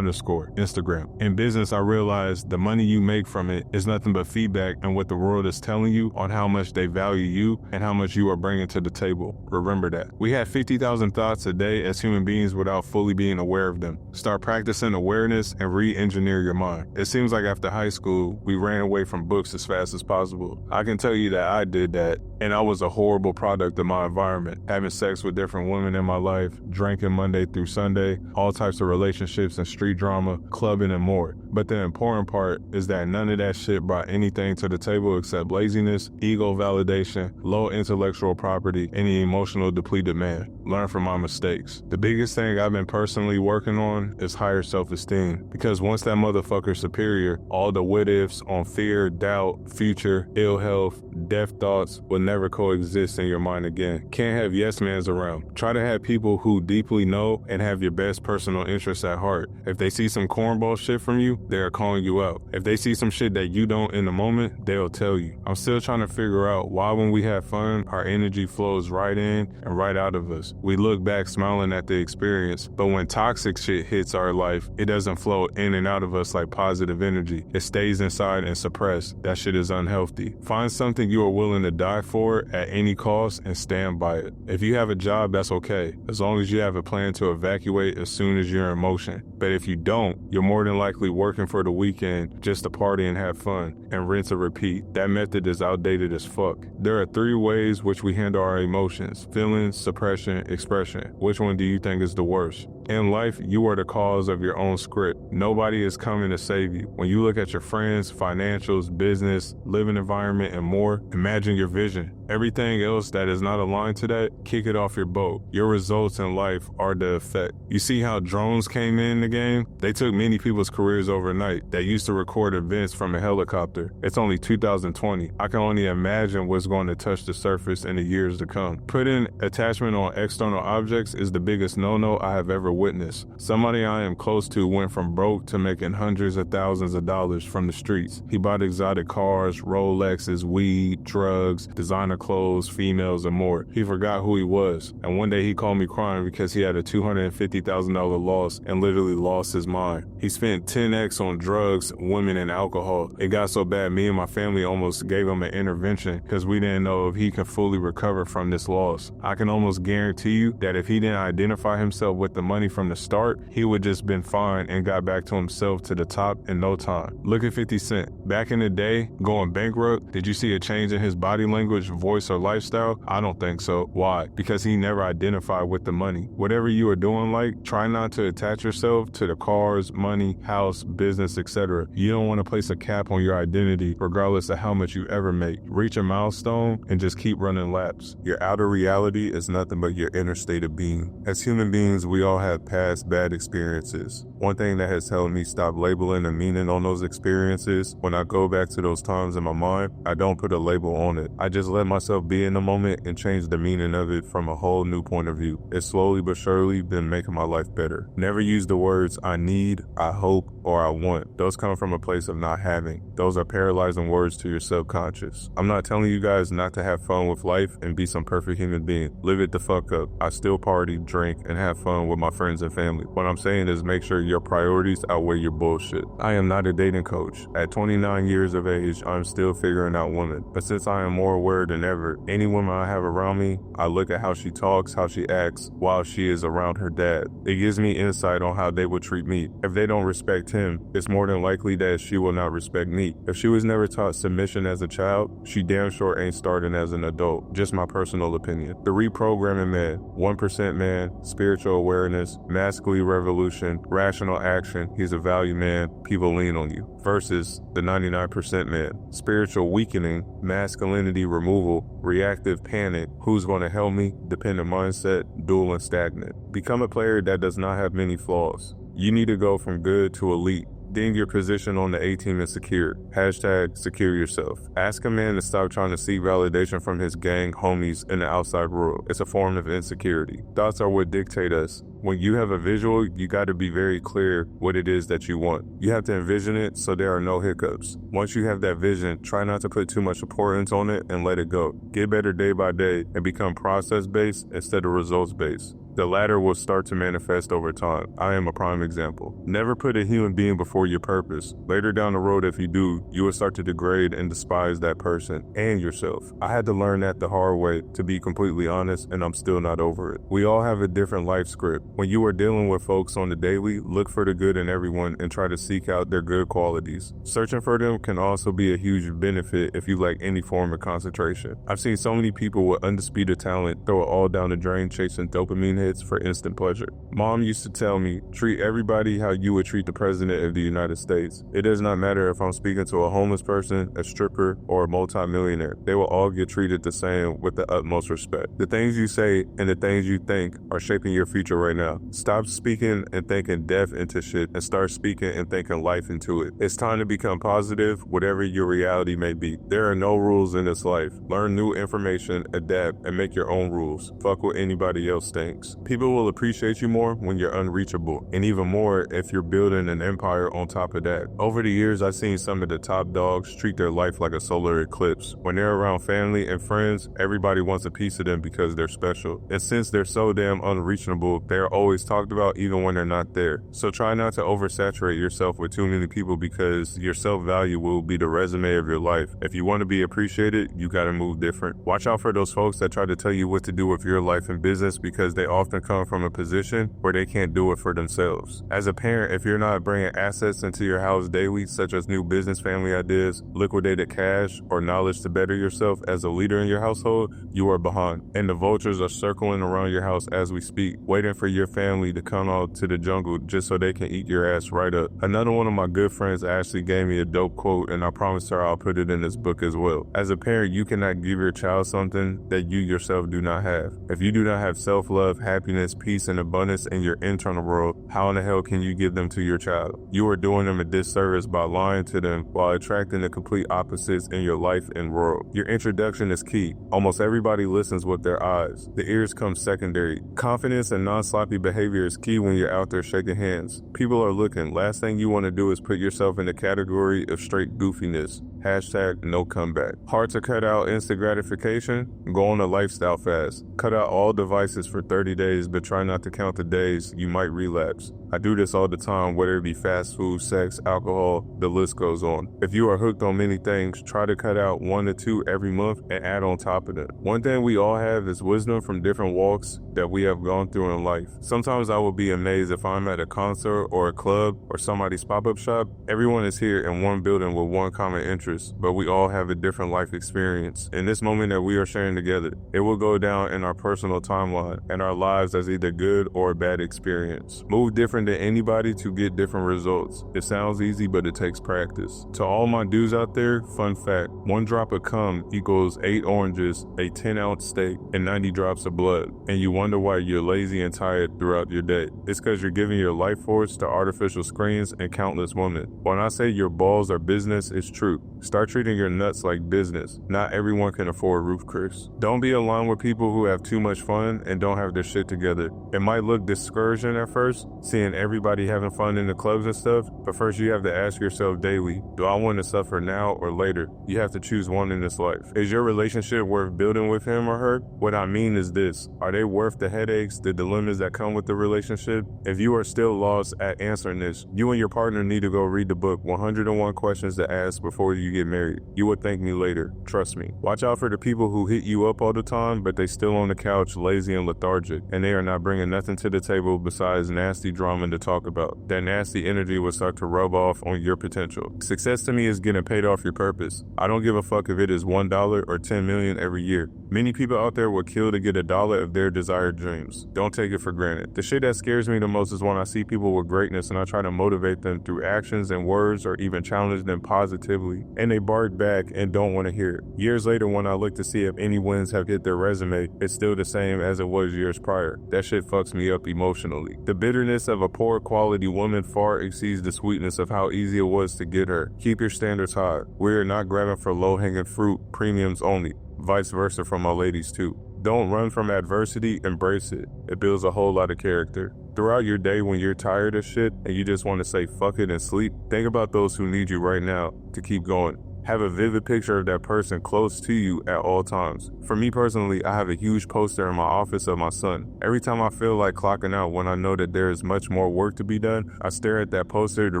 Instagram. In business, I realized the money you make from it is nothing but feedback and what the world is telling you on how much they value you and how much you are bringing to the table. Remember that. We have 50,000 thoughts a day as human beings without fully being aware of them. Start practicing awareness and re-engineer your mind. It seems like after high school, we ran away from books as fast as possible. I can tell you that I did that, and I was a horrible product of my environment. Having sex with different women in my life, drinking Monday through Sunday, all types of relationships and street drama, clubbing and more. But the important part is that none of that shit brought anything to the table except laziness, ego validation, low intellectual property, and an emotional depleted man. Learn from my mistakes. The biggest thing I've been personally working on is higher self-esteem, because once that motherfucker's superior, all the what ifs on fear, doubt, future, ill health, death thoughts will never coexist in your mind again. Can't have yes mans around. Try to have people who deeply know and have your best personal interests at heart. If they see some cornball shit from you, they're calling you out. If they see some shit that you don't in the moment, they'll tell you. I'm still trying to figure out why when we have fun, our energy flows right in and right out of us. We look back smiling at the experience, but when toxic shit hits our life, it doesn't flow in and out of us like positive energy. It stays inside and suppressed. That shit is unhealthy. Find something you are willing to die for at any cost and stand by it. If you have a job, that's okay, as long as you have a plan to evacuate as soon as you're in motion. But if you don't, you're more than likely working for the weekend just to party and have fun and rinse and repeat. That method is outdated as fuck. There are 3 ways which we handle our emotions: feelings, suppression, expression. Which one do you think is the worst? In life, you are the cause of your own script. Nobody is coming to save you. When you look at your friends, financials, business, living environment, and more, imagine your vision. Everything else that is not aligned to that, kick it off your boat. Your results in life are the effect. You see how drones came in the game? They took many people's careers overnight that used to record events from a helicopter. It's only 2020. I can only imagine what's going to touch the surface in the years to come. Putting attachment on external objects is the biggest no-no I have ever witnessed. Somebody I am close to went from broke to making hundreds of thousands of dollars from the streets. He bought exotic cars, Rolexes, weed, drugs, designer clothes, females, and more. He forgot who he was, and one day he called me crying because he had a $250,000 loss and literally lost his mind. He spent 10x on drugs, women, and alcohol. It got so bad me and my family almost gave him an intervention because we didn't know if he could fully recover from this loss. I can almost guarantee you that if he didn't identify himself with the money from the start, he would just been fine and got back to himself to the top in no time. Look at 50 Cent. Back in the day, going bankrupt, did you see a change in his body language, voice, or lifestyle? I don't think so. Why? Because he never identified with the money. Whatever you are doing, try not to attach yourself to the cars, money, house, business, etc. You don't want to place a cap on your identity regardless of how much you ever make. Reach a milestone and just keep running laps. Your outer reality is nothing but your inner state of being. As human beings, we all have past bad experiences. One thing that has helped me stop labeling the meaning on those experiences, when I go back to those times in my mind, I don't put a label on it. I just let myself be in the moment and change the meaning of it from a whole new point of view. It's slowly but surely been making my life better. Never use the words I need, I hope, or I want. Those come from a place of not having. Those are paralyzing words to your subconscious. I'm not telling you guys not to have fun with life and be some perfect human being. Live it the fuck up. I still party, drink, and have fun with my friends and family. What I'm saying is make sure your priorities outweigh your bullshit. I am not a dating coach. At 29 years of age, I'm still figuring out women. But since I am more aware than ever, any woman I have around me, I look at how she talks, how she acts, while she is around her dad. It gives me insight on how they would treat me. If they don't respect him, it's more than likely that she will not respect me. If she was never taught submission as a child, she damn sure ain't starting as an adult. Just my personal opinion. The Reprogramming Man, 1% Man, Spiritual Awareness, influence, masculine revolution, rational action, he's a value man, people lean on you, versus the 99% man. Spiritual weakening, masculinity removal, reactive panic, who's going to help me, dependent mindset, dual and stagnant. Become a player that does not have many flaws. You need to go from good to elite. Deem your position on the A-team is secure. Hashtag secure yourself. Ask a man to stop trying to seek validation from his gang homies in the outside world. It's a form of insecurity. Thoughts are what dictate us. When you have a visual, you got to be very clear what it is that you want. You have to envision it so there are no hiccups. Once you have that vision, try not to put too much importance on it and let it go. Get better day by day and become process-based instead of results-based. The latter will start to manifest over time. I am a prime example. Never put a human being before your purpose. Later down the road, if you do, you will start to degrade and despise that person and yourself. I had to learn that the hard way, to be completely honest, and I'm still not over it. We all have a different life script. When you are dealing with folks on the daily, look for the good in everyone and try to seek out their good qualities. Searching for them can also be a huge benefit if you lack any form of concentration. I've seen so many people with undisputed talent throw it all down the drain chasing dopamine hits for instant pleasure. Mom used to tell me, treat everybody how you would treat the president of the United States. It does not matter if I'm speaking to a homeless person, a stripper, or a multimillionaire. They will all get treated the same with the utmost respect. The things you say and the things you think are shaping your future right now. Stop speaking and thinking death into shit and start speaking and thinking life into it. It's time to become positive, whatever your reality may be. There are no rules in this life. Learn new information, adapt, and make your own rules. Fuck what anybody else thinks. People will appreciate you more when you're unreachable, and even more if you're building an empire on top of that. Over the years, I've seen some of the top dogs treat their life like a solar eclipse. When they're around family and friends, everybody wants a piece of them because they're special. And since they're so damn unreachable, they're always talked about even when they're not there. So try not to oversaturate yourself with too many people because your self-value will be the resume of your life. If you want to be appreciated, you gotta move different. Watch out for those folks that try to tell you what to do with your life and business because they often come from a position where they can't do it for themselves. As a parent, if you're not bringing assets into your house daily, such as new business family ideas, liquidated cash, or knowledge to better yourself as a leader in your household, you are behind. And the vultures are circling around your house as we speak, waiting for your family to come out to the jungle just so they can eat your ass right up. Another one of my good friends actually gave me a dope quote, and I promised her I'll put it in this book as well. As a parent, you cannot give your child something that you yourself do not have. If you do not have self-love, happiness, peace, and abundance in your internal world, how in the hell can you give them to your child? You are doing them a disservice by lying to them while attracting the complete opposites in your life and world. Your introduction is key. Almost everybody listens with their eyes. The ears come secondary. Confidence and non-sloppy behavior is key when you're out there shaking hands. People are looking. Last thing you want to do is put yourself in the category of straight goofiness. Hashtag no comeback. Hard to cut out instant gratification? Go on a lifestyle fast. Cut out all devices for 30 days, but try not to count the days you might relapse. I do this all the time, whether it be fast food, sex, alcohol, the list goes on. If you are hooked on many things, try to cut out 1 to 2 every month and add on top of it. One thing we all have is wisdom from different walks that we have gone through in life. Sometimes I will be amazed if I'm at a concert or a club or somebody's pop-up shop. Everyone is here in one building with one common interest, but we all have a different life experience. In this moment that we are sharing together, it will go down in our personal timeline and our lives as either good or a bad experience. Move different than anybody to get different results. It sounds easy, but it takes practice. To all my dudes out there, fun fact, 1 drop of cum equals 8 oranges, a 10-ounce steak, and 90 drops of blood. And you wonder why you're lazy and tired throughout your day. It's because you're giving your life force to artificial screens and countless women. When I say your balls are business, it's true. Start treating your nuts like business. Not everyone can afford Ruth Chris. Don't be aligned with people who have too much fun and don't have their shit together. It might look discouraging at first, seeing everybody having fun in the clubs and stuff, but first you have to ask yourself daily, do I want to suffer now or later? You have to choose one in this life. Is your relationship worth building with him or her? What I mean is this, are they worth the headaches, the dilemmas that come with the relationship? If you are still lost at answering this, you and your partner need to go read the book 101 Questions to Ask Before You you get married. You will thank me later. Trust me. Watch out for the people who hit you up all the time, but they still on the couch, lazy and lethargic, and they are not bringing nothing to the table besides nasty drama to talk about. That nasty energy will start to rub off on your potential. Success to me is getting paid off your purpose. I don't give a fuck if it is $1 or 10 million every year. Many people out there will kill to get $1 of their desired dreams. Don't take it for granted. The shit that scares me the most is when I see people with greatness and I try to motivate them through actions and words or even challenge them positively, and they bark back and don't want to hear it. Years later, when I look to see if any wins have hit their resume, it's still the same as it was years prior. That shit fucks me up emotionally. The bitterness of a poor quality woman far exceeds the sweetness of how easy it was to get her. Keep your standards high. We are not grabbing for low-hanging fruit, premiums only. Vice versa from our ladies too. Don't run from adversity, embrace it. It builds a whole lot of character. Throughout your day when you're tired of shit and you just want to say fuck it and sleep, think about those who need you right now to keep going. Have a vivid picture of that person close to you at all times. For me personally, I have a huge poster in my office of my son. Every time I feel like clocking out when I know that there is much more work to be done, I stare at that poster to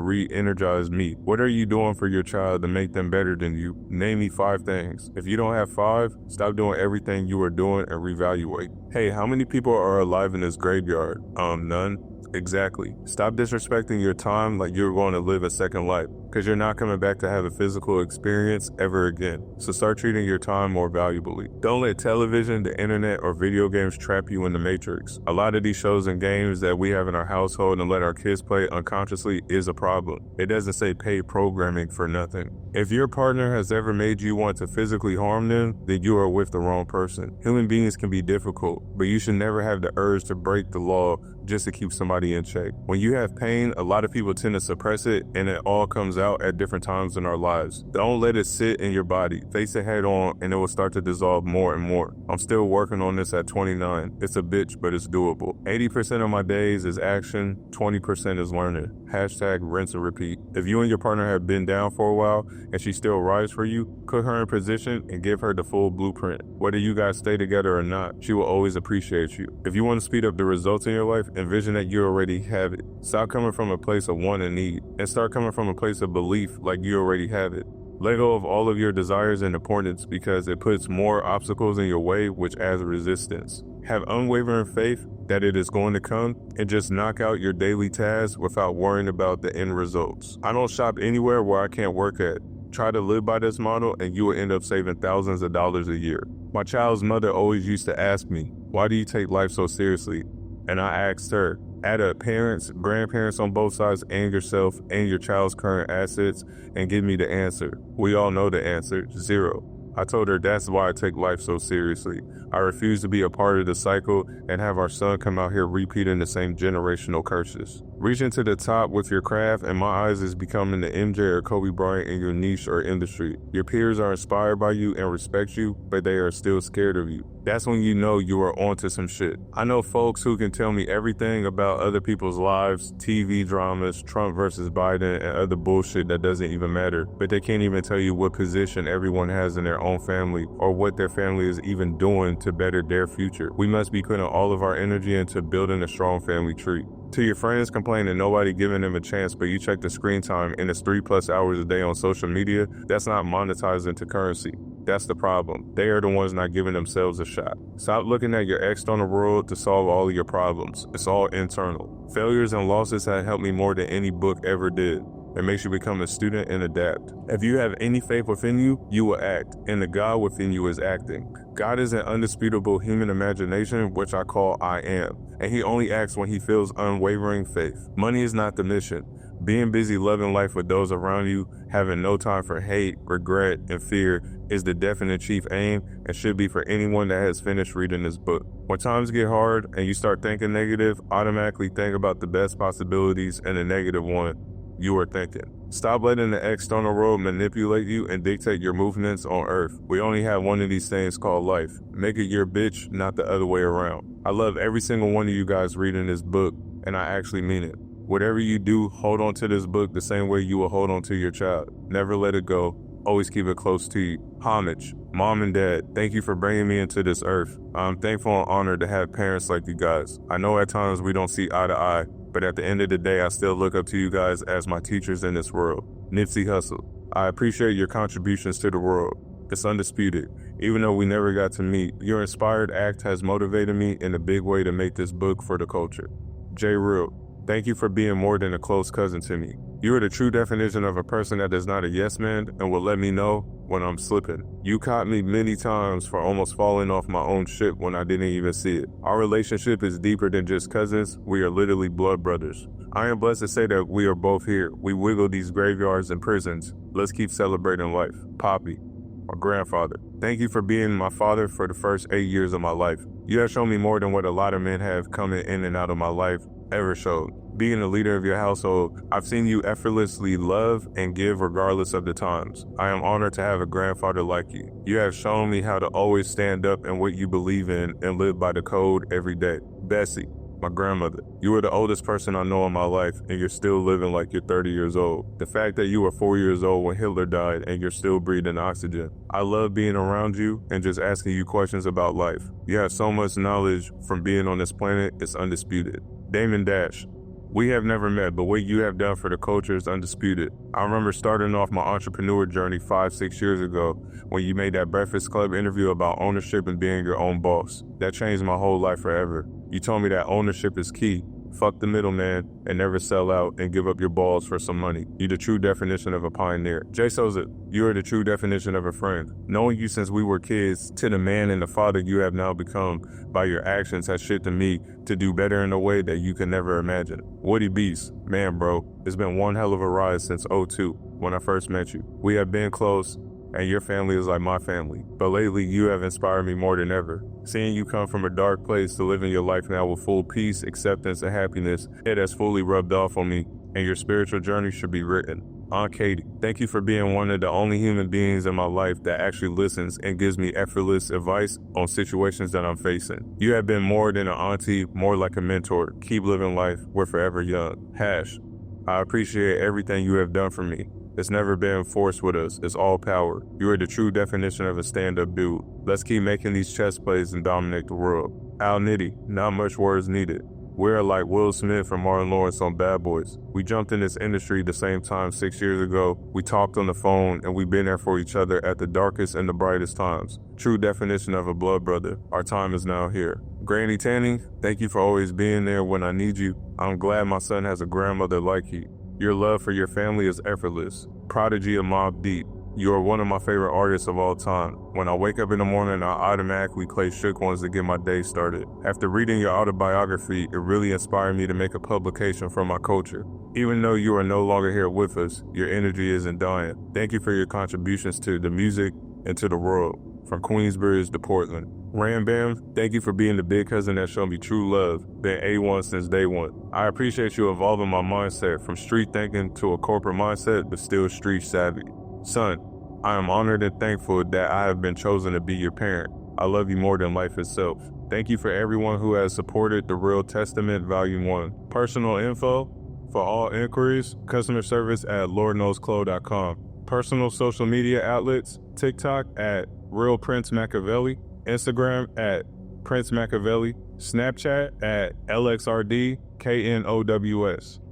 re-energize me. What are you doing for your child to make them better than you? Name me 5 things. If you don't have 5, stop doing everything you are doing and reevaluate. Hey, how many people are alive in this graveyard? None. Exactly. Stop disrespecting your time like you're going to live a second life, because you're not coming back to have a physical experience ever again. So start treating your time more valuably. Don't let television, the internet, or video games trap you in the matrix. A lot of these shows and games that we have in our household and let our kids play unconsciously is a problem. It doesn't say paid programming for nothing. If your partner has ever made you want to physically harm them, then you are with the wrong person. Human beings can be difficult, but you should never have the urge to break the law just to keep somebody in check. When you have pain, a lot of people tend to suppress it, and it all comes out at different times in our lives. Don't let it sit in your body. Face it head on, and it will start to dissolve more and more. I'm still working on this at 29. It's a bitch, but it's doable. 80% of my days is action, 20% is learning. Hashtag rinse and repeat. If you and your partner have been down for a while, and she still rides for you, put her in position and give her the full blueprint. Whether you guys stay together or not, she will always appreciate you. If you want to speed up the results in your life, envision that you already have it. Stop coming from a place of want and need, and start coming from a place of belief like you already have it. Let go of all of your desires and importance because it puts more obstacles in your way, which adds resistance. Have unwavering faith that it is going to come, and just knock out your daily tasks without worrying about the end results. I don't shop anywhere where I can't work at. Try to live by this model and you will end up saving thousands of dollars a year. My child's mother always used to ask me, why do you take life so seriously? And I asked her, add up parents, grandparents on both sides, and yourself and your child's current assets, and give me the answer. We all know the answer, 0. I told her that's why I take life so seriously. I refuse to be a part of the cycle and have our son come out here repeating the same generational curses. Reaching to the top with your craft, in my eyes, is becoming the MJ or Kobe Bryant in your niche or industry. Your peers are inspired by you and respect you, but they are still scared of you. That's when you know you are onto some shit. I know folks who can tell me everything about other people's lives, TV dramas, Trump versus Biden, and other bullshit that doesn't even matter, but they can't even tell you what position everyone has in their own family or what their family is even doing to better their future. We must be putting all of our energy into building a strong family tree. To your friends complaining nobody giving them a chance, but you check the screen time and it's 3+ hours a day on social media, that's not monetized into currency. That's the problem. They are the ones not giving themselves a shot. Stop looking at your external world to solve all of your problems. It's all internal. Failures and losses have helped me more than any book ever did. It makes you become a student and adapt. If you have any faith within you, you will act, and the God within you is acting. God is an undisputable human imagination, which I call I am, and he only acts when he feels unwavering faith. Money is not the mission. Being busy loving life with those around you, having no time for hate, regret, and fear is the definite chief aim and should be for anyone that has finished reading this book. When times get hard and you start thinking negative, automatically think about the best possibilities and the negative one you are thinking. Stop letting the external world manipulate you and dictate your movements on earth. We only have one of these things called life. Make it your bitch, not the other way around. I love every single one of you guys reading this book, and I actually mean it. Whatever you do, hold on to this book the same way you will hold on to your child. Never let it go. Always keep it close to you. Homage. Mom and Dad, thank you for bringing me into this earth. I'm thankful and honored to have parents like you guys. I know at times we don't see eye to eye, but but at the end of the day, I still look up to you guys as my teachers in this world. Nipsey Hussle. I appreciate your contributions to the world. It's undisputed. Even though we never got to meet, your inspired act has motivated me in a big way to make this book for the culture. J. Real. Thank you for being more than a close cousin to me. You are the true definition of a person that is not a yes man and will let me know when I'm slipping. You caught me many times for almost falling off my own ship when I didn't even see it. Our relationship is deeper than just cousins. We are literally blood brothers. I am blessed to say that we are both here. We wiggle these graveyards and prisons. Let's keep celebrating life. Poppy, my grandfather. Thank you for being my father for the first 8 years of my life. You have shown me more than what a lot of men have coming in and out of my life ever showed. Being the leader of your household, I've seen you effortlessly love and give regardless of the times. I am honored to have a grandfather like you. You have shown me how to always stand up in what you believe in and live by the code every day. Bessie, my grandmother. You were the oldest person I know in my life, and you're still living like you're 30 years old. The fact that you were 4 years old when Hitler died and you're still breathing oxygen. I love being around you and just asking you questions about life. You have so much knowledge from being on this planet, it's undisputed. Damon Dash. We have never met, but what you have done for the culture is undisputed. I remember starting off my entrepreneur journey 5-6 years ago when you made that Breakfast Club interview about ownership and being your own boss. That changed my whole life forever. You told me that ownership is key. Fuck the middleman and never sell out and give up your balls for some money. You're the true definition of a pioneer. Jay Souza, you are the true definition of a friend. Knowing you since we were kids to the man and the father you have now become by your actions has shifted me to do better in a way that you can never imagine. Woody Beast, man bro, it's been one hell of a ride since 2002 when I first met you. We have been close and your family is like my family. But lately you have inspired me more than ever. Seeing you come from a dark place to living your life now with full peace, acceptance, and happiness, it has fully rubbed off on me, and your spiritual journey should be written. Aunt Katie, thank you for being one of the only human beings in my life that actually listens and gives me effortless advice on situations that I'm facing. You have been more than an auntie, more like a mentor. Keep living life. We're forever young. Hash, I appreciate everything you have done for me. It's never been forced with us. It's all power. You are the true definition of a stand-up dude. Let's keep making these chess plays and dominate the world. Al Nitty, not much words needed. We're like Will Smith and Martin Lawrence on Bad Boys. We jumped in this industry the same time 6 years ago. We talked on the phone and we've been there for each other at the darkest and the brightest times. True definition of a blood brother. Our time is now here. Granny Tanny, thank you for always being there when I need you. I'm glad my son has a grandmother like you. Your love for your family is effortless. Prodigy of Mobb Deep. You are one of my favorite artists of all time. When I wake up in the morning, I automatically play Shook Ones to get my day started. After reading your autobiography, it really inspired me to make a publication for my culture. Even though you are no longer here with us, your energy isn't dying. Thank you for your contributions to the music and to the world, from Queensbridge to Portland. Ram Bam, thank you for being the big cousin that showed me true love. Been A1 since day one. I appreciate you evolving my mindset from street thinking to a corporate mindset, but still street savvy. Son, I am honored and thankful that I have been chosen to be your parent. I love you more than life itself. Thank you for everyone who has supported The Real Testament Volume 1. Personal info for all inquiries, customer service at lordknowsclo.com. Personal social media outlets, TikTok at Real Prince Machiavelli, Instagram at Prince Machiavelli, Snapchat at LXRDKNOWS.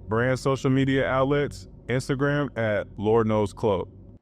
Brand social media outlets, Instagram at Lord Knows Clo.